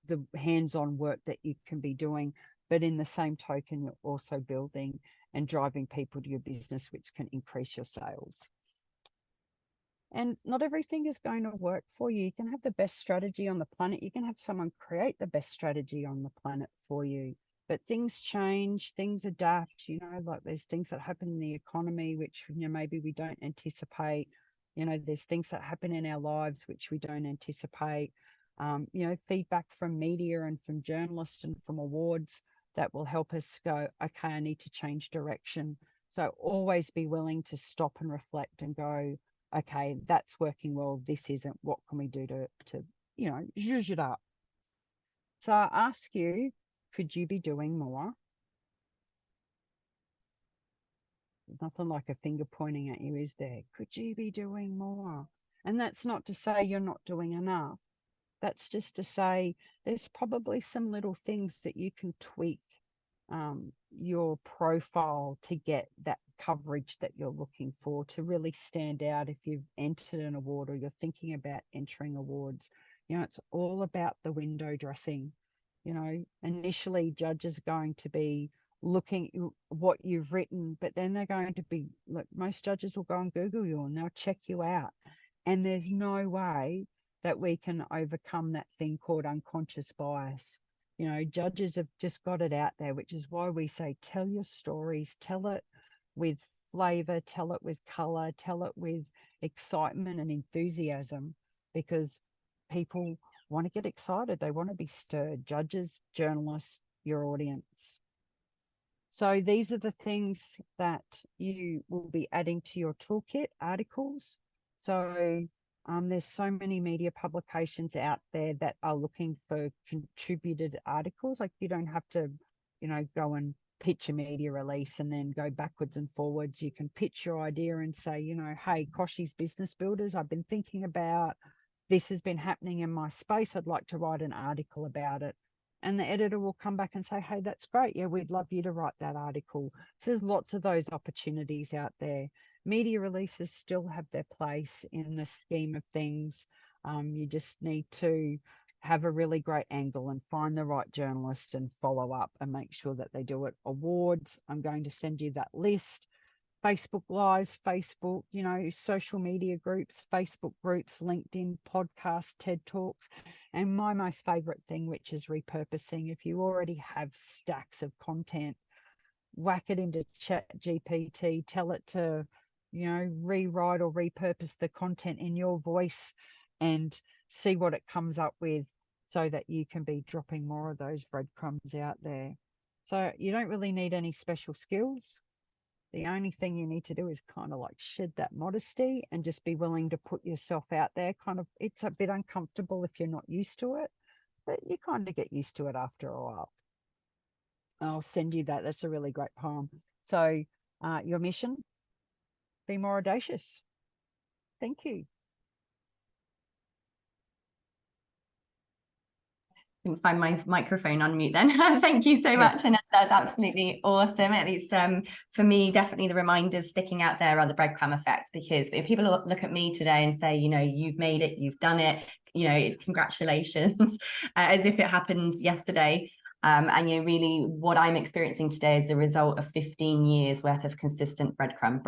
the hands-on work that you can be doing. But in the same token, you're also building and driving people to your business, which can increase your sales. And not everything is going to work for you. You can have the best strategy on the planet. You can have someone create the best strategy on the planet for you. But things change, things adapt, you know, like there's things that happen in the economy, which, you know, maybe we don't anticipate. You know, there's things that happen in our lives, which we don't anticipate. You know, feedback from media and from journalists and from awards that will help us go, okay, I need to change direction. So always be willing to stop and reflect and go, okay, that's working well, this isn't. What can we do to you know, zhuzh it up? So I ask you, could you be doing more? Nothing like a finger pointing at you, is there? Could you be doing more? And that's not to say you're not doing enough. That's just to say there's probably some little things that you can tweak your profile to get that coverage that you're looking for, to really stand out if you've entered an award or you're thinking about entering awards. You know, it's all about the window dressing. You know, initially judges are going to be looking at what you've written, but then they're going to be, look, most judges will go and Google you and they'll check you out. And there's no way that we can overcome that thing called unconscious bias. You know, judges have just got it out there, which is why we say, tell your stories, tell it with flavor, tell it with color, tell it with excitement and enthusiasm, because people want to get excited. They want to be stirred. Judges, journalists, your audience. So these are the things that you will be adding to your toolkit: articles. So there's so many media publications out there that are looking for contributed articles. Like, you don't have to, go and pitch a media release and then go backwards and forwards. You can pitch your idea and say, hey, Koshi's Business Builders, I've been thinking about this, has been happening in my space. I'd like to write an article about it. And the editor will come back and say, hey, that's great. Yeah, we'd love you to write that article. So there's lots of those opportunities out there. Media releases still have their place in the scheme of things. You just need to have a really great angle and find the right journalist and follow up and make sure that they do it. Awards, I'm going to send you that list. Facebook Lives, Facebook, social media groups, Facebook groups, LinkedIn, podcasts, TED Talks. And my most favorite thing, which is repurposing. If you already have stacks of content, whack it into Chat GPT, tell it to, rewrite or repurpose the content in your voice and see what it comes up with, so that you can be dropping more of those breadcrumbs out there. So you don't really need any special skills. The only thing you need to do is kind of like shed that modesty and just be willing to put yourself out there. It's a bit uncomfortable if you're not used to it, but you kind of get used to it after a while. I'll send you that. That's a really great poem. So your mission, be more audacious. Thank you. Find my microphone on mute then. Thank you so much. And that's absolutely awesome. It's for me, definitely the reminders sticking out there are the breadcrumb effect, because if people look at me today and say, you've made it, you've done it, it's congratulations, as if it happened yesterday. And really what I'm experiencing today is the result of 15 years worth of consistent breadcrumb,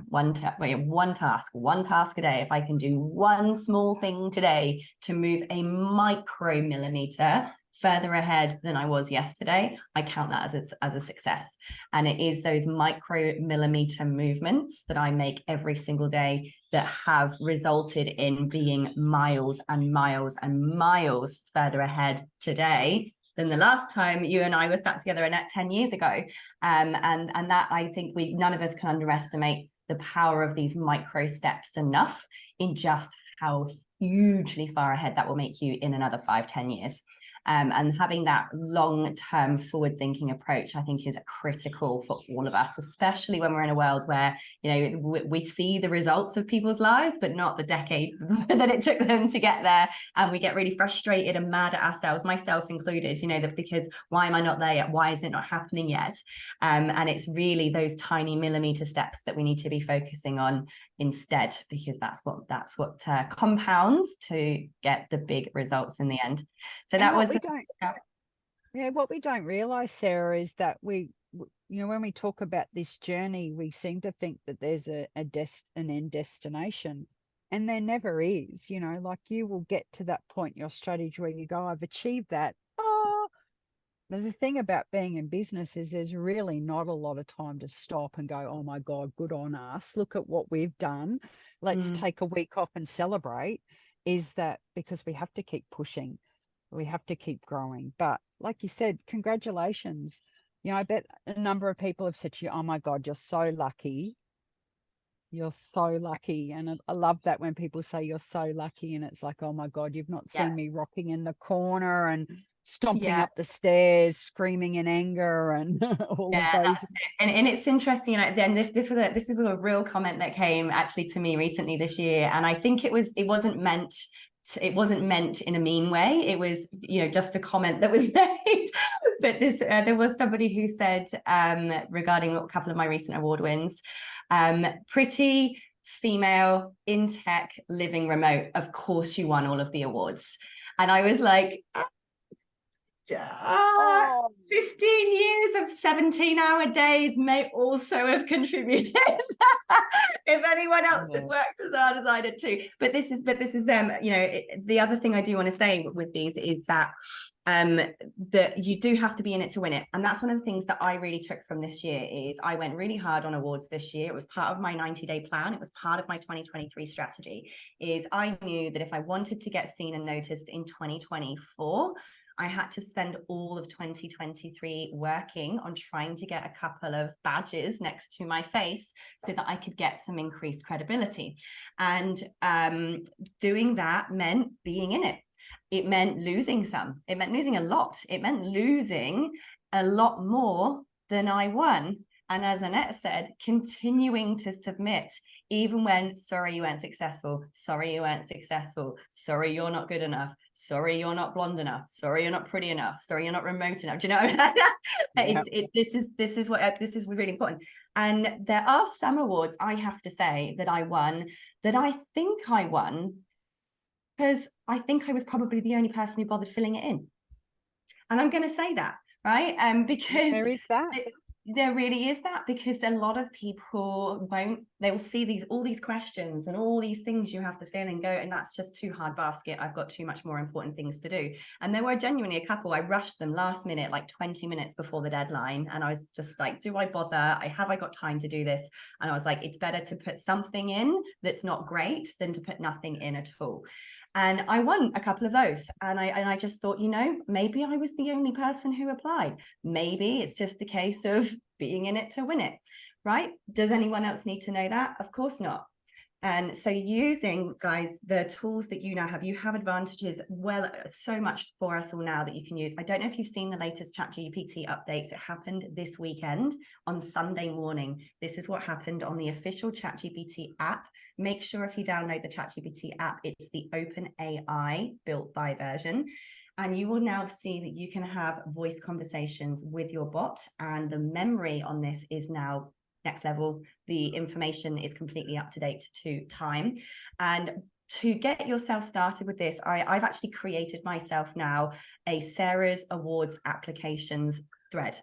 one task a day. If I can do one small thing today to move a micromillimeter further ahead than I was yesterday, I count that as a success. And it is those micromillimeter movements that I make every single day that have resulted in being miles and miles and miles further ahead today than the last time you and I were sat together in 10 years ago. And that, I think none of us can underestimate the power of these micro steps enough in just how hugely far ahead that will make you in another 5-10 years. And having that long-term forward-thinking approach, I think, is critical for all of us, especially when we're in a world where, we see the results of people's lives, but not the decade that it took them to get there. And we get really frustrated and mad at ourselves, myself included, because why am I not there yet? Why is it not happening yet? And it's really those tiny millimeter steps that we need to be focusing on instead, because that's what compounds to get the big results in the end. So that was what we don't realize, Sarah, is that when we talk about this journey, we seem to think that there's an end destination, and there never is. Like, you will get to that point in your strategy where you go, I've achieved that. The thing about being in business is there's really not a lot of time to stop and go, oh my God, good on us, look at what we've done, let's take a week off and celebrate. Is that because we have to keep pushing, we have to keep growing. But like you said, congratulations. I bet a number of people have said to you, oh my God, you're so lucky. You're so lucky. And I love that when people say you're so lucky, and it's like, oh my God, you've not seen me rocking in the corner and stomping up the stairs, screaming in anger, and all of those. And it's interesting. Then this is a real comment that came actually to me recently this year, and I think it wasn't meant in a mean way. It was, just a comment that was made. But there was somebody who said, regarding a couple of my recent award wins, pretty female in tech living remote, of course you won all of the awards. And I was like, 15 years of 17-hour days may also have contributed. If anyone else had worked as hard as I did too. But this is them. The other thing I do want to say with these is that that you do have to be in it to win it. And that's one of the things that I really took from this year. Is I went really hard on awards this year. It was part of my 90-day plan. It was part of my 2023 strategy. Is I knew that if I wanted to get seen and noticed in 2024, I had to spend all of 2023 working on trying to get a couple of badges next to my face so that I could get some increased credibility. And doing that meant being in it. It meant losing some. It meant losing a lot. It meant losing a lot more than I won. And as Annette said, continuing to submit, even when, sorry, you weren't successful. Sorry, you weren't successful. Sorry, you're not good enough. Sorry, you're not blonde enough. Sorry, you're not pretty enough. Sorry, you're not remote enough. Do you know? This is really important. And there are some awards I have to say that I won, that I think I won because I think I was probably the only person who bothered filling it in. And I'm going to say that, right? Because there is that. There really is that, because a lot of people they will see all these questions and all these things you have to fill and go, and that's just too hard basket. I've got too much more important things to do. And there were genuinely a couple, I rushed them last minute, like 20 minutes before the deadline. And I was just like, do I bother? Have I got time to do this? And I was like, it's better to put something in that's not great than to put nothing in at all. And I won a couple of those. And I just thought, maybe I was the only person who applied. Maybe it's just a case of being in it to win it, right? Does anyone else need to know that? Of course not. And so using, guys, the tools that you now have, you have advantages, so much for us all now that you can use. I don't know if you've seen the latest ChatGPT updates. It happened this weekend on Sunday morning. This is what happened on the official ChatGPT app. Make sure if you download the ChatGPT app, it's the OpenAI built by version. And you will now see that you can have voice conversations with your bot. And the memory on this is now next level. The information is completely up to date to time. And to get yourself started with this, I've actually created myself now a Sarah's Awards applications thread,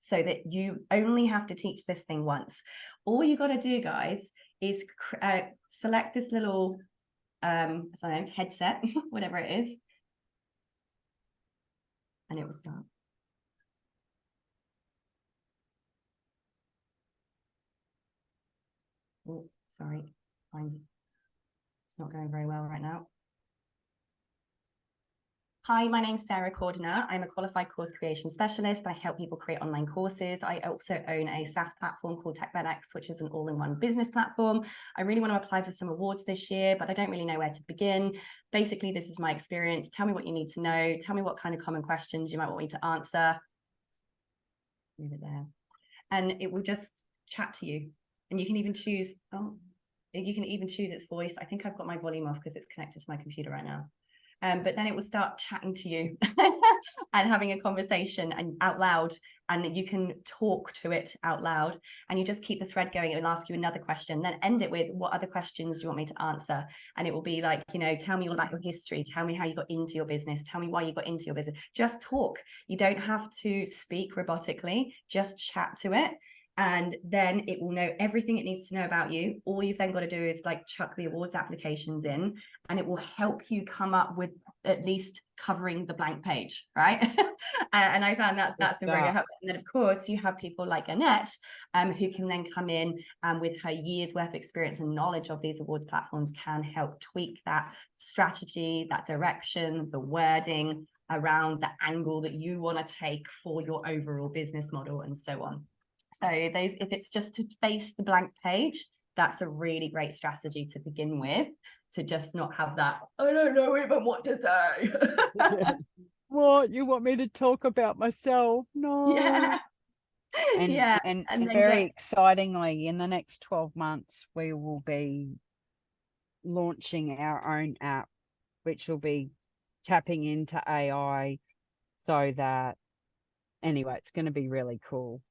so that you only have to teach this thing once. All you got to do, guys, is select this little headset, whatever it is, and it will start. Oh, sorry, it's not going very well right now. Hi, my name's Sarah Cordiner. I'm a qualified course creation specialist. I help people create online courses. I also own a SaaS platform called TechBedX, which is an all-in-one business platform. I really want to apply for some awards this year, but I don't really know where to begin. Basically, this is my experience. Tell me what you need to know. Tell me what kind of common questions you might want me to answer. Leave it there. And it will just chat to you. And you can even choose, its voice. I think I've got my volume off because it's connected to my computer right now. But then it will start chatting to you and having a conversation and out loud, and you can talk to it out loud, and you just keep the thread going. It will ask you another question, then end it with, what other questions do you want me to answer? And it will be like, tell me all about your history. Tell me how you got into your business. Tell me why you got into your business. Just talk. You don't have to speak robotically, just chat to it. And then it will know everything it needs to know about you. All you've then got to do is chuck the awards applications in, and it will help you come up with at least covering the blank page, right? And I found that's been very helpful. And then of course you have people like Annette, who can then come in and with her years worth of experience and knowledge of these awards platforms can help tweak that strategy, that direction, the wording around the angle that you want to take for your overall business model and so on. So if it's just to face the blank page, that's a really great strategy to begin with, to just not have that, I don't know even what to say. What, you want me to talk about myself? No. Yeah. And very excitingly, in the next 12 months, we will be launching our own app, which will be tapping into AI, so that, anyway, it's going to be really cool.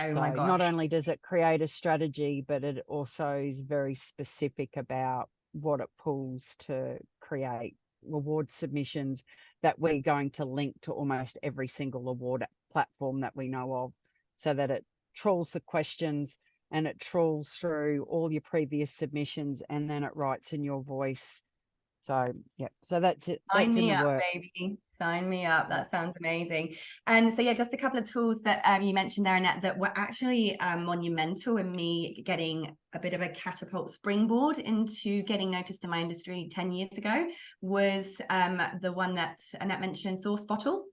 Oh so my gosh. Not only does it create a strategy, but it also is very specific about what it pulls to create award submissions that we're going to link to almost every single award platform that we know of, so that it trawls the questions and it trawls through all your previous submissions, and then it writes in your voice So yeah, so that's it. Sign That's in me the up, works. baby. Sign me up. That sounds amazing. And so, yeah, just a couple of tools that you mentioned there, Annette, that were actually monumental in me getting a bit of a catapult springboard into getting noticed in my industry 10 years ago was the one that Annette mentioned, Sauce Bottle.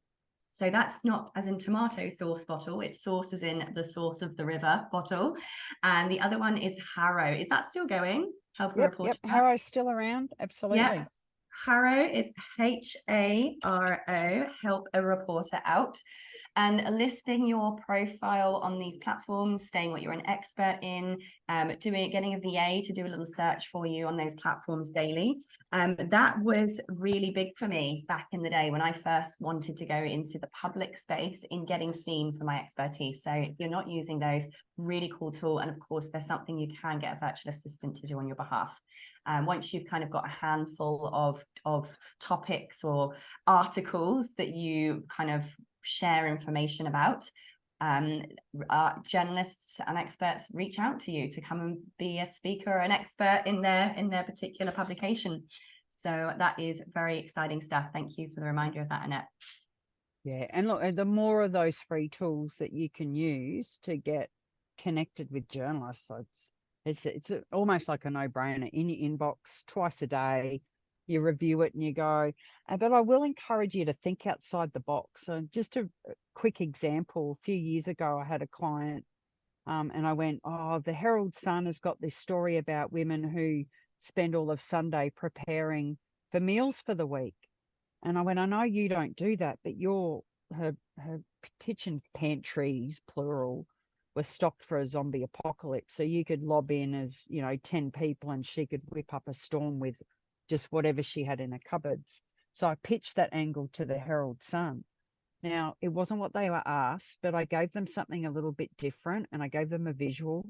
So that's not as in tomato sauce bottle, it's sauce as in the source of the river bottle. And the other one is Harrow. Is that still going? Help a reporter. Yep. Harrow's still around. Absolutely. Yes. Harrow is Haro, help a reporter out. And listing your profile on these platforms, saying what you're an expert in, getting a VA to do a little search for you on those platforms daily. That was really big for me back in the day when I first wanted to go into the public space in getting seen for my expertise. So if you're not using those, really cool tool. And of course, there's something you can get a virtual assistant to do on your behalf. Once you've kind of got a handful of topics or articles that you kind of share information about, journalists and experts reach out to you to come and be a speaker or an expert in their particular publication. So that is very exciting stuff. Thank you for the reminder of that, Annette. Yeah, and look, the more of those free tools that you can use to get connected with journalists, so it's almost like a no-brainer. In your inbox twice a day, you review it and you go. But I will encourage you to think outside the box. So just a quick example, a few years ago, I had a client and I went, oh, the Herald Sun has got this story about women who spend all of Sunday preparing for meals for the week. And I went, I know you don't do that, but her kitchen pantries, plural, were stocked for a zombie apocalypse. So you could lob in as, 10 people and she could whip up a storm with just whatever she had in her cupboards. So I pitched that angle to the Herald Sun. Now, it wasn't what they were asked, but I gave them something a little bit different and I gave them a visual.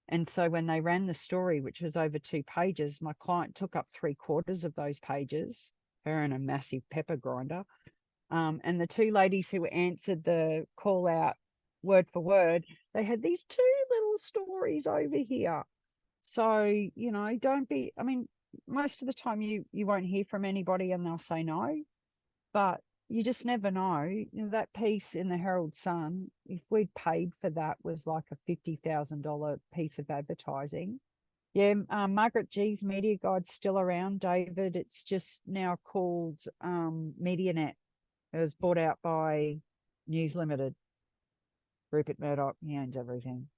And so when they ran the story, which was over 2 pages, my client took up 3/4 of those pages, her and a massive pepper grinder. And the 2 ladies who answered the call out word for word, they had these 2 little stories over here. So, don't be, most of the time you won't hear from anybody and they'll say no, but you just never know. That piece in the Herald Sun, if we'd paid for that, was like a $50,000 piece of advertising. Yeah, Margaret G's Media Guide's still around, David. It's just now called MediaNet. It was bought out by News Limited. Rupert Murdoch, he owns everything.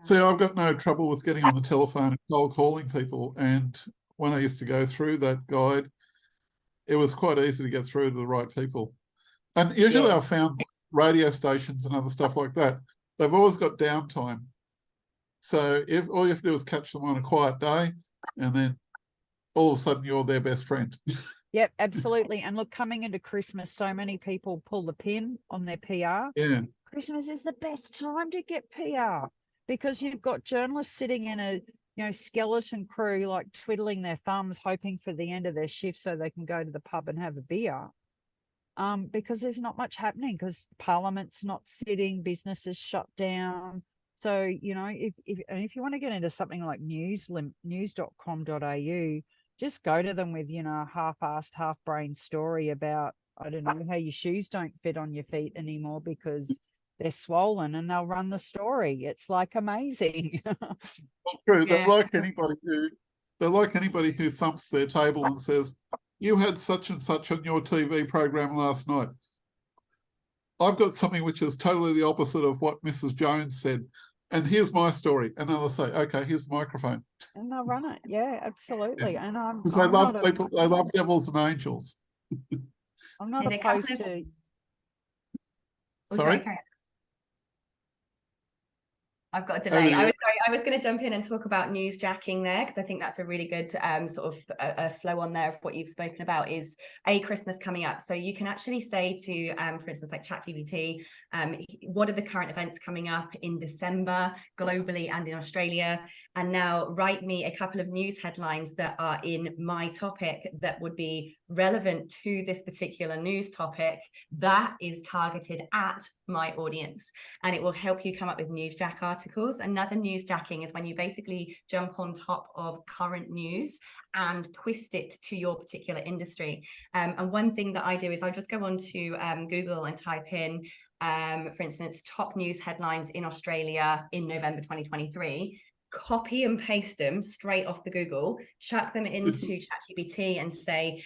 See, I've got no trouble with getting on the telephone and cold calling people. And when I used to go through that guide, it was quite easy to get through to the right people. And usually I've found radio stations and other stuff like that, they've always got downtime. So if all you have to do is catch them on a quiet day, and then all of a sudden you're their best friend. Yep, absolutely. And look, coming into Christmas, so many people pull the pin on their PR. Yeah. Christmas is the best time to get PR because you've got journalists sitting in a skeleton crew, like twiddling their thumbs, hoping for the end of their shift so they can go to the pub and have a beer. Because there's not much happening because Parliament's not sitting, businesses shut down. So, if you want to get into something like news.com.au, just go to them with, a half-assed, half-brained story about, I don't know, how your shoes don't fit on your feet anymore because they're swollen, and they'll run the story. It's like amazing. Well, true. Yeah. They're like anybody who thumps their table and says, you had such and such on your TV program last night. I've got something which is totally the opposite of what Mrs. Jones said. And here's my story. And then they'll say, okay, here's the microphone. And they'll run it. Yeah, absolutely. Yeah. And because they love people, they love devils and angels. I'm not opposed to. Sorry? I've got a delay. I was going to jump in and talk about newsjacking there because I think that's a really good sort of a flow on there of what you've spoken about is Christmas coming up. So you can actually say to, for instance, like ChatGPT, what are the current events coming up in December globally and in Australia? And now write me a couple of news headlines that are in my topic that would be relevant to this particular news topic that is targeted at my audience. And it will help you come up with newsjack articles. Another newsjack newsjacking is when you basically jump on top of current news and twist it to your particular industry. And one thing that I do is I just go on to Google and type in, for instance, top news headlines in Australia in November 2023. Copy and paste them straight off the Google, chuck them into ChatGPT and say,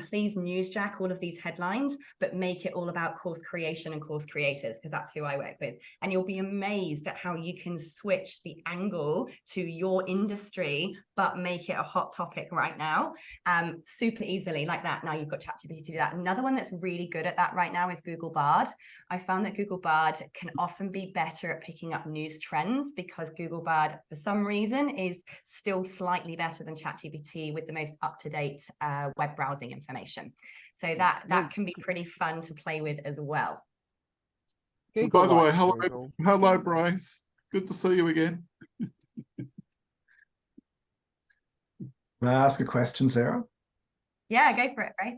please newsjack all of these headlines, but make it all about course creation and course creators, because that's who I work with. And you'll be amazed at how you can switch the angle to your industry, but make it a hot topic right now, super easily like that. Now you've got ChatGPT to do that. Another one that's really good at that right now is Google Bard. I found that Google Bard can often be better at picking up news trends, because Google Bard, for some reason, is still slightly better than ChatGPT with the most up-to-date web browsing information. So that can be pretty fun to play with as well. By the way, hello, Bryce. Good to see you again. May I ask a question, Sarah? Yeah, go for it, right?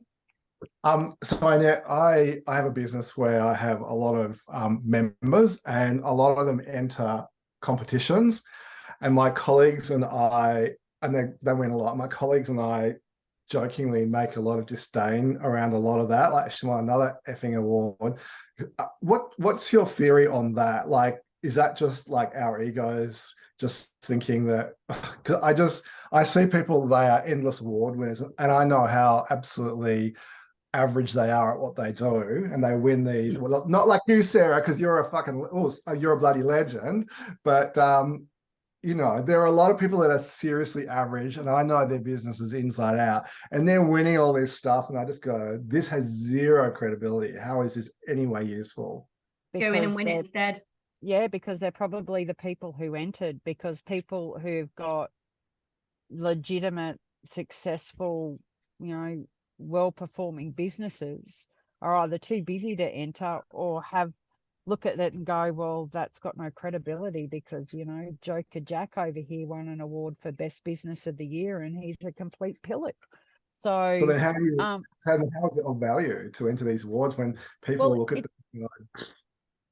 So I have a business where I have a lot of members, and a lot of them enter competitions, and my colleagues and I, and they win a lot. My colleagues and I jokingly make a lot of disdain around a lot of that. Like, she won another effing award. What's your theory on that? Like, is that just like our egos just thinking that? Because I see people, they are endless award winners, and I know how absolutely average they are at what they do, and they win these. Well, not like you, Sarah, because you're a bloody legend, but you know, there are a lot of people that are seriously average, and I know their business is inside out, and they're winning all this stuff, and I just go, this has zero credibility. How is this any way useful? Go in and win it instead. Yeah, because they're probably the people who entered, because people who've got legitimate, successful, you know, well-performing businesses are either too busy to enter or look at it and go, well, that's got no credibility, because, you know, Joker Jack over here won an award for best business of the year, and he's a complete pillock. So then how is it of value to enter these awards when people look at them?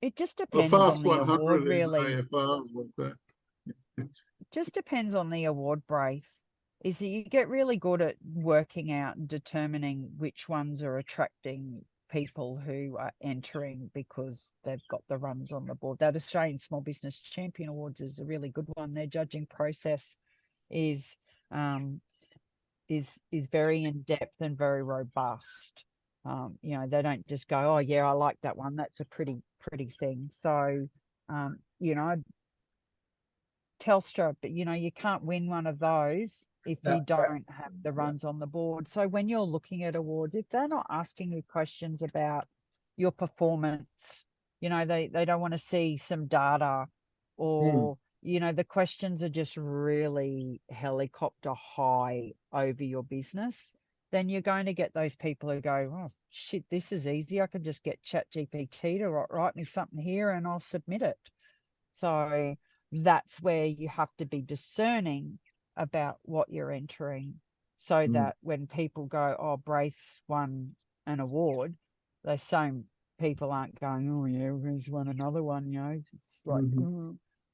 It just depends on the award, really. It just depends on the award, Braith. Is that you get really good at working out and determining which ones are attracting people who are entering because they've got the runs on the board. That Australian Small Business Champion Awards is a really good one. Their judging process is very in-depth and very robust. You know, they don't just go, oh yeah, I like that one, that's a pretty thing. So you know, Telstra, but you know, you can't win one of those if you don't have the runs on the board. So when you're looking at awards, if they're not asking you questions about your performance, you know, they don't want to see some data, or you know, the questions are just really helicopter high over your business, then you're going to get those people who go, oh shit, this is easy, I can just get ChatGPT to write me something here and I'll submit it. So that's where you have to be discerning about what you're entering, so that when people go, oh, Braith's won an award, the same people aren't going, oh yeah, he's won another one, you know. It's like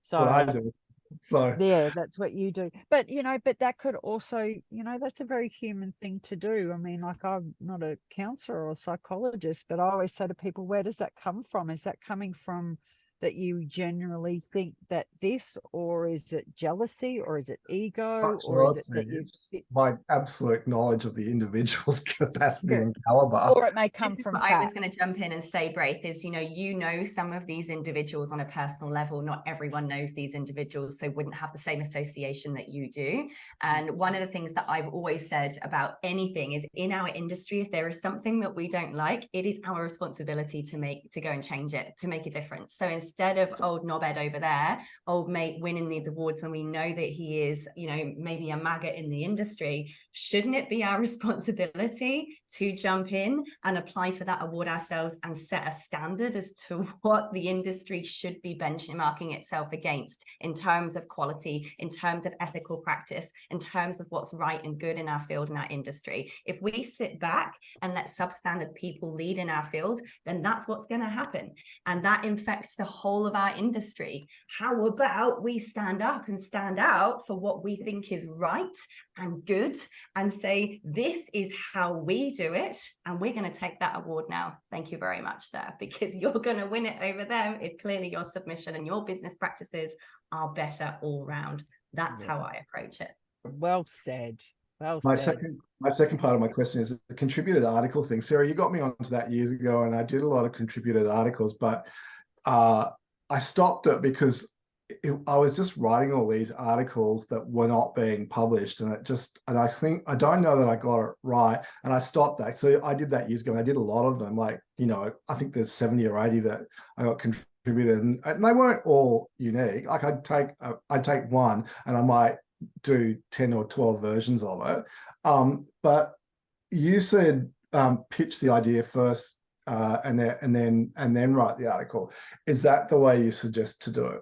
so what I do. So yeah, that's what you do. But you know, but that could also, you know, that's a very human thing to do. I mean, like, I'm not a counselor or a psychologist, but I always say to people, where does that come from? Is that coming from that you generally think that this, or is it jealousy, or is it ego, or is it that you my absolute knowledge of the individual's capacity and caliber? Or it may come from I was going to jump in and say, Braith, is, you know some of these individuals on a personal level. Not everyone knows these individuals, so wouldn't have the same association that you do. And one of the things that I've always said about anything is, in our industry, if there is something that we don't like, it is our responsibility to go and change it, to make a difference. So instead of old knobhead over there, old mate winning these awards when we know that he is, maybe a maggot in the industry, shouldn't it be our responsibility to jump in and apply for that award ourselves and set a standard as to what the industry should be benchmarking itself against in terms of quality, in terms of ethical practice, in terms of what's right and good in our field and our industry? If we sit back and let substandard people lead in our field, then that's what's going to happen. And that infects the whole of our industry. How about we stand up and stand out for what we think is right and good and say, this is how we do it, and we're going to take that award now. Thank you very much, sir, because you're going to win it over them if clearly your submission and your business practices are better all round. That's how I approach it. Well said. Well My said. second part of my question is the contributed article thing. Sarah, you got me onto that years ago, and I did a lot of contributed articles, but I stopped it because I was just writing all these articles that were not being published, and I don't know that I got it right, and I stopped that. So I did that years ago, and I did a lot of them. Like, I think there's 70 or 80 that I got contributed, and they weren't all unique. Like I'd take one, and I might do 10 or 12 versions of it. But you said pitch the idea first, and then write the article. Is that the way you suggest to do it?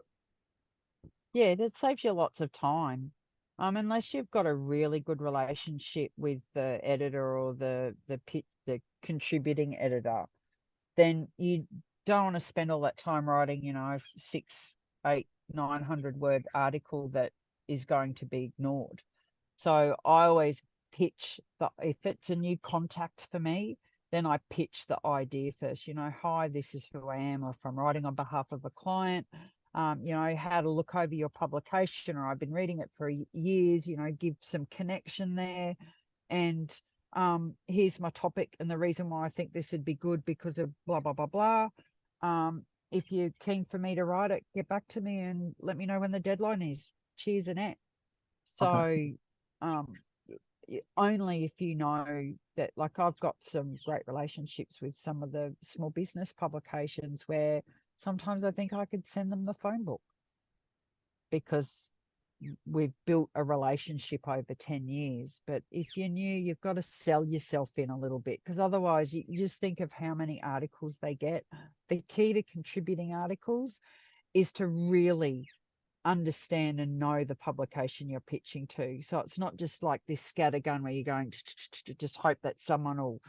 Yeah, that saves you lots of time. Unless you've got a really good relationship with the editor or the contributing editor, then you don't want to spend all that time writing, 600, 800, 900 word article that is going to be ignored. So I always pitch if it's a new contact for me, then I pitch the idea first. Hi, this is who I am, or if I'm writing on behalf of a client, how to look over your publication, or I've been reading it for years, give some connection there. And here's my topic and the reason why I think this would be good because of blah, blah, blah, blah. If you're keen for me to write it, get back to me and let me know when the deadline is. Cheers, Annette. So Okay. only if you know that, like I've got some great relationships with some of the small business publications where sometimes I think I could send them the phone book because we've built a relationship over 10 years. But if you're new, you've got to sell yourself in a little bit, because otherwise you just think of how many articles they get. The key to contributing articles is to really understand and know the publication you're pitching to. So it's not just like this scattergun where you're going to just hope that someone will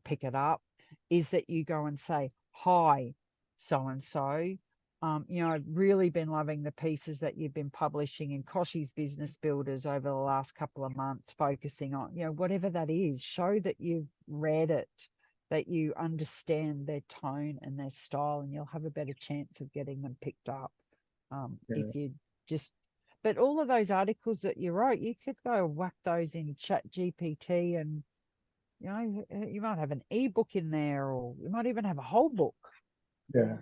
pick it up. Is that you go and say, hi, so-and-so, I've really been loving the pieces that you've been publishing in Koshi's Business Builders over the last couple of months, focusing on, whatever that is. Show that you've read it, that you understand their tone and their style, and you'll have a better chance of getting them picked up. If you but all of those articles that you wrote, you could go whack those in Chat GPT, and you might have an ebook in there, or you might even have a whole book. No,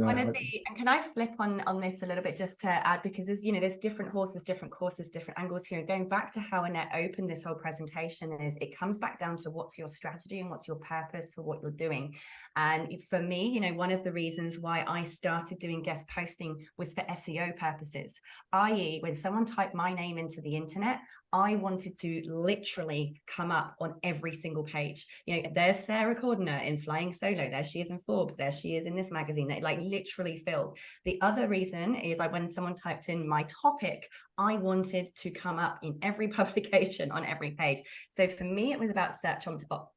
And can I flip on this a little bit just to add, because there's different horses, different courses, different angles here. And going back to how Annette opened this whole presentation, is it comes back down to what's your strategy and what's your purpose for what you're doing. And for me, one of the reasons why I started doing guest posting was for SEO purposes, i.e. when someone typed my name into the internet, I wanted to literally come up on every single page. There's Sarah Cordiner in Flying Solo. There she is in Forbes. There she is in this magazine. They literally filled. The other reason is when someone typed in my topic, I wanted to come up in every publication on every page. So for me, it was about search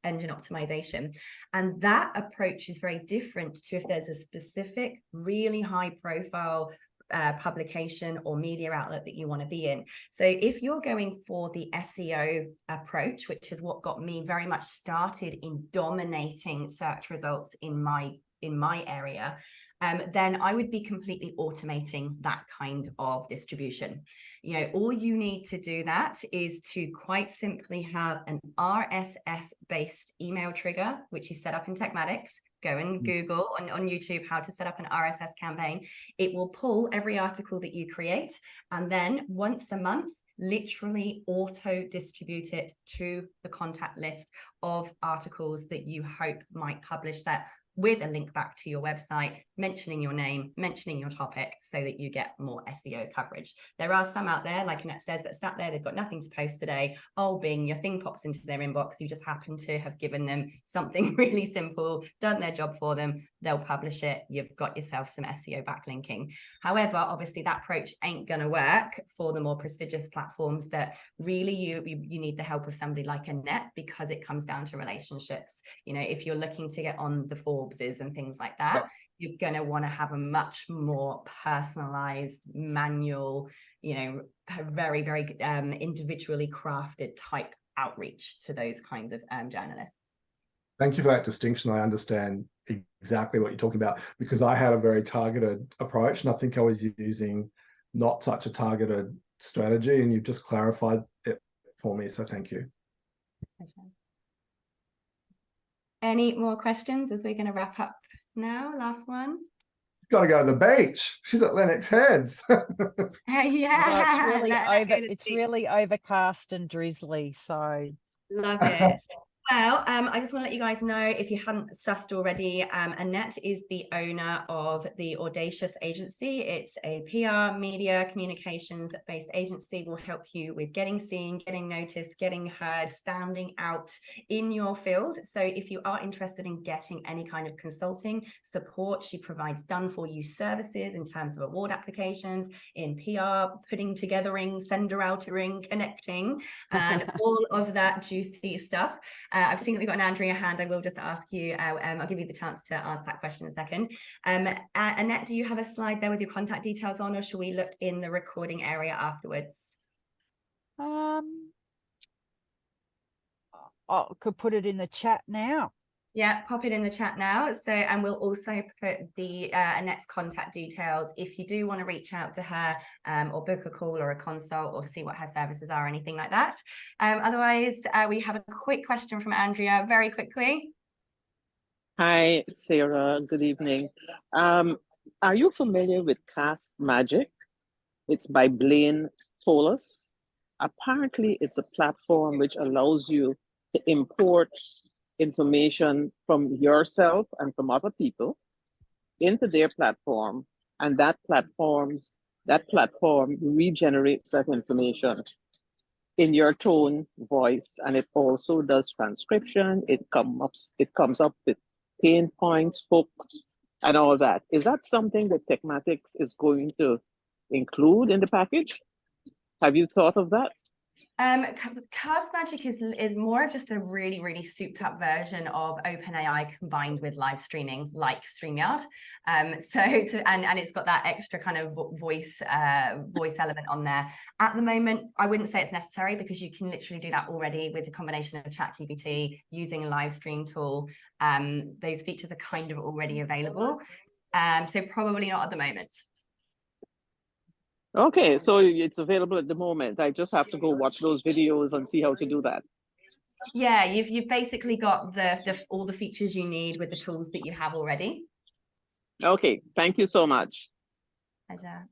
engine optimization. And that approach is very different to if there's a specific, really high profile publication or media outlet that you want to be in. So if you're going for the SEO approach, which is what got me very much started in dominating search results in my area, then I would be completely automating that kind of distribution. All you need to do that is to quite simply have an RSS based email trigger, which you set up in Techmatics. Go and Google on YouTube how to set up an RSS campaign. It will pull every article that you create, and then once a month, literally auto distribute it to the contact list of articles that you hope might publish that, with a link back to your website, mentioning your name, mentioning your topic, so that you get more SEO coverage. There are some out there, like Annette says, that sat there, they've got nothing to post today. Oh, Bing, your thing pops into their inbox. You just happen to have given them something really simple, done their job for them. They'll publish it. You've got yourself some SEO backlinking. However, obviously that approach ain't going to work for the more prestigious platforms that really you need the help of somebody like Annette, because it comes down to relationships. If you're looking to get on the Forbeses and things like that, you're going to want to have a much more personalized, manual, very, very individually crafted type outreach to those kinds of journalists. Thank you for that distinction. I understand exactly what you're talking about, because I had a very targeted approach, and I think I was using not such a targeted strategy, and you've just clarified it for me. So thank you. Any more questions as we're going to wrap up now? Last one. Got to go to the beach. She's at Lennox Heads. Yeah, it's really overcast and drizzly, so love it. Well, I just want to let you guys know, if you hadn't sussed already, Annette is the owner of the Audacious Agency. It's a PR, media, communications-based agency. Will help you with getting seen, getting noticed, getting heard, standing out in your field. So if you are interested in getting any kind of consulting support, she provides done-for-you services in terms of award applications, in PR, putting togethering, sender-outering, connecting, and all of that juicy stuff. I've seen that we've got an Andrea hand. I will just ask you, I'll give you the chance to answer that question in a second. Annette, do you have a slide there with your contact details on, or should we look in the recording area afterwards? I could put it in the chat now. Yeah, pop it in the chat now. So, and we'll also put the Annette's contact details if you do want to reach out to her or book a call or a consult or see what her services are or anything like that. Otherwise, we have a quick question from Andrea, very quickly. Hi, Sarah. Good evening. Are you familiar with Cast Magic? It's by Blaine Tolas. Apparently, it's a platform which allows you to import information from yourself and from other people into their platform, and that platform regenerates that information in your tone, voice, and it also does transcription. It comes up with pain points, hooks, and all that. Is that something that Techmatics is going to include in the package? Have you thought of that? Cast Magic is more of just a really, really souped up version of OpenAI combined with live streaming, like StreamYard. And it's got that extra kind of voice element on there. At the moment, I wouldn't say it's necessary, because you can literally do that already with a combination of ChatGPT using a live stream tool. Those features are kind of already available. So probably not at the moment. Okay, so it's available at the moment. I just have to go watch those videos and see how to do that. Yeah, you've basically got all the features you need with the tools that you have already. Okay, thank you so much. Pleasure.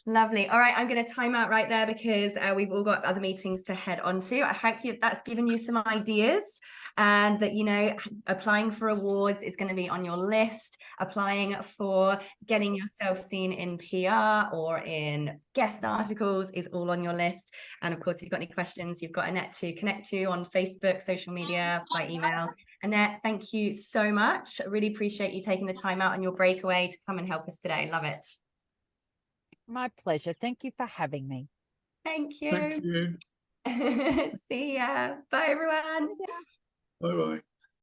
Lovely. All right, I'm going to time out right there, because we've all got other meetings to head on to. I hope that's given you some ideas, and that, applying for awards is going to be on your list. Applying for getting yourself seen in PR or in guest articles is all on your list. And of course, if you've got any questions, you've got Annette to connect to on Facebook, social media, by email. Annette, thank you so much. I really appreciate you taking the time out on your breakaway to come and help us today. Love it. My pleasure. Thank you for having me. Thank you. Thank you. See ya. Bye, everyone. Bye-bye.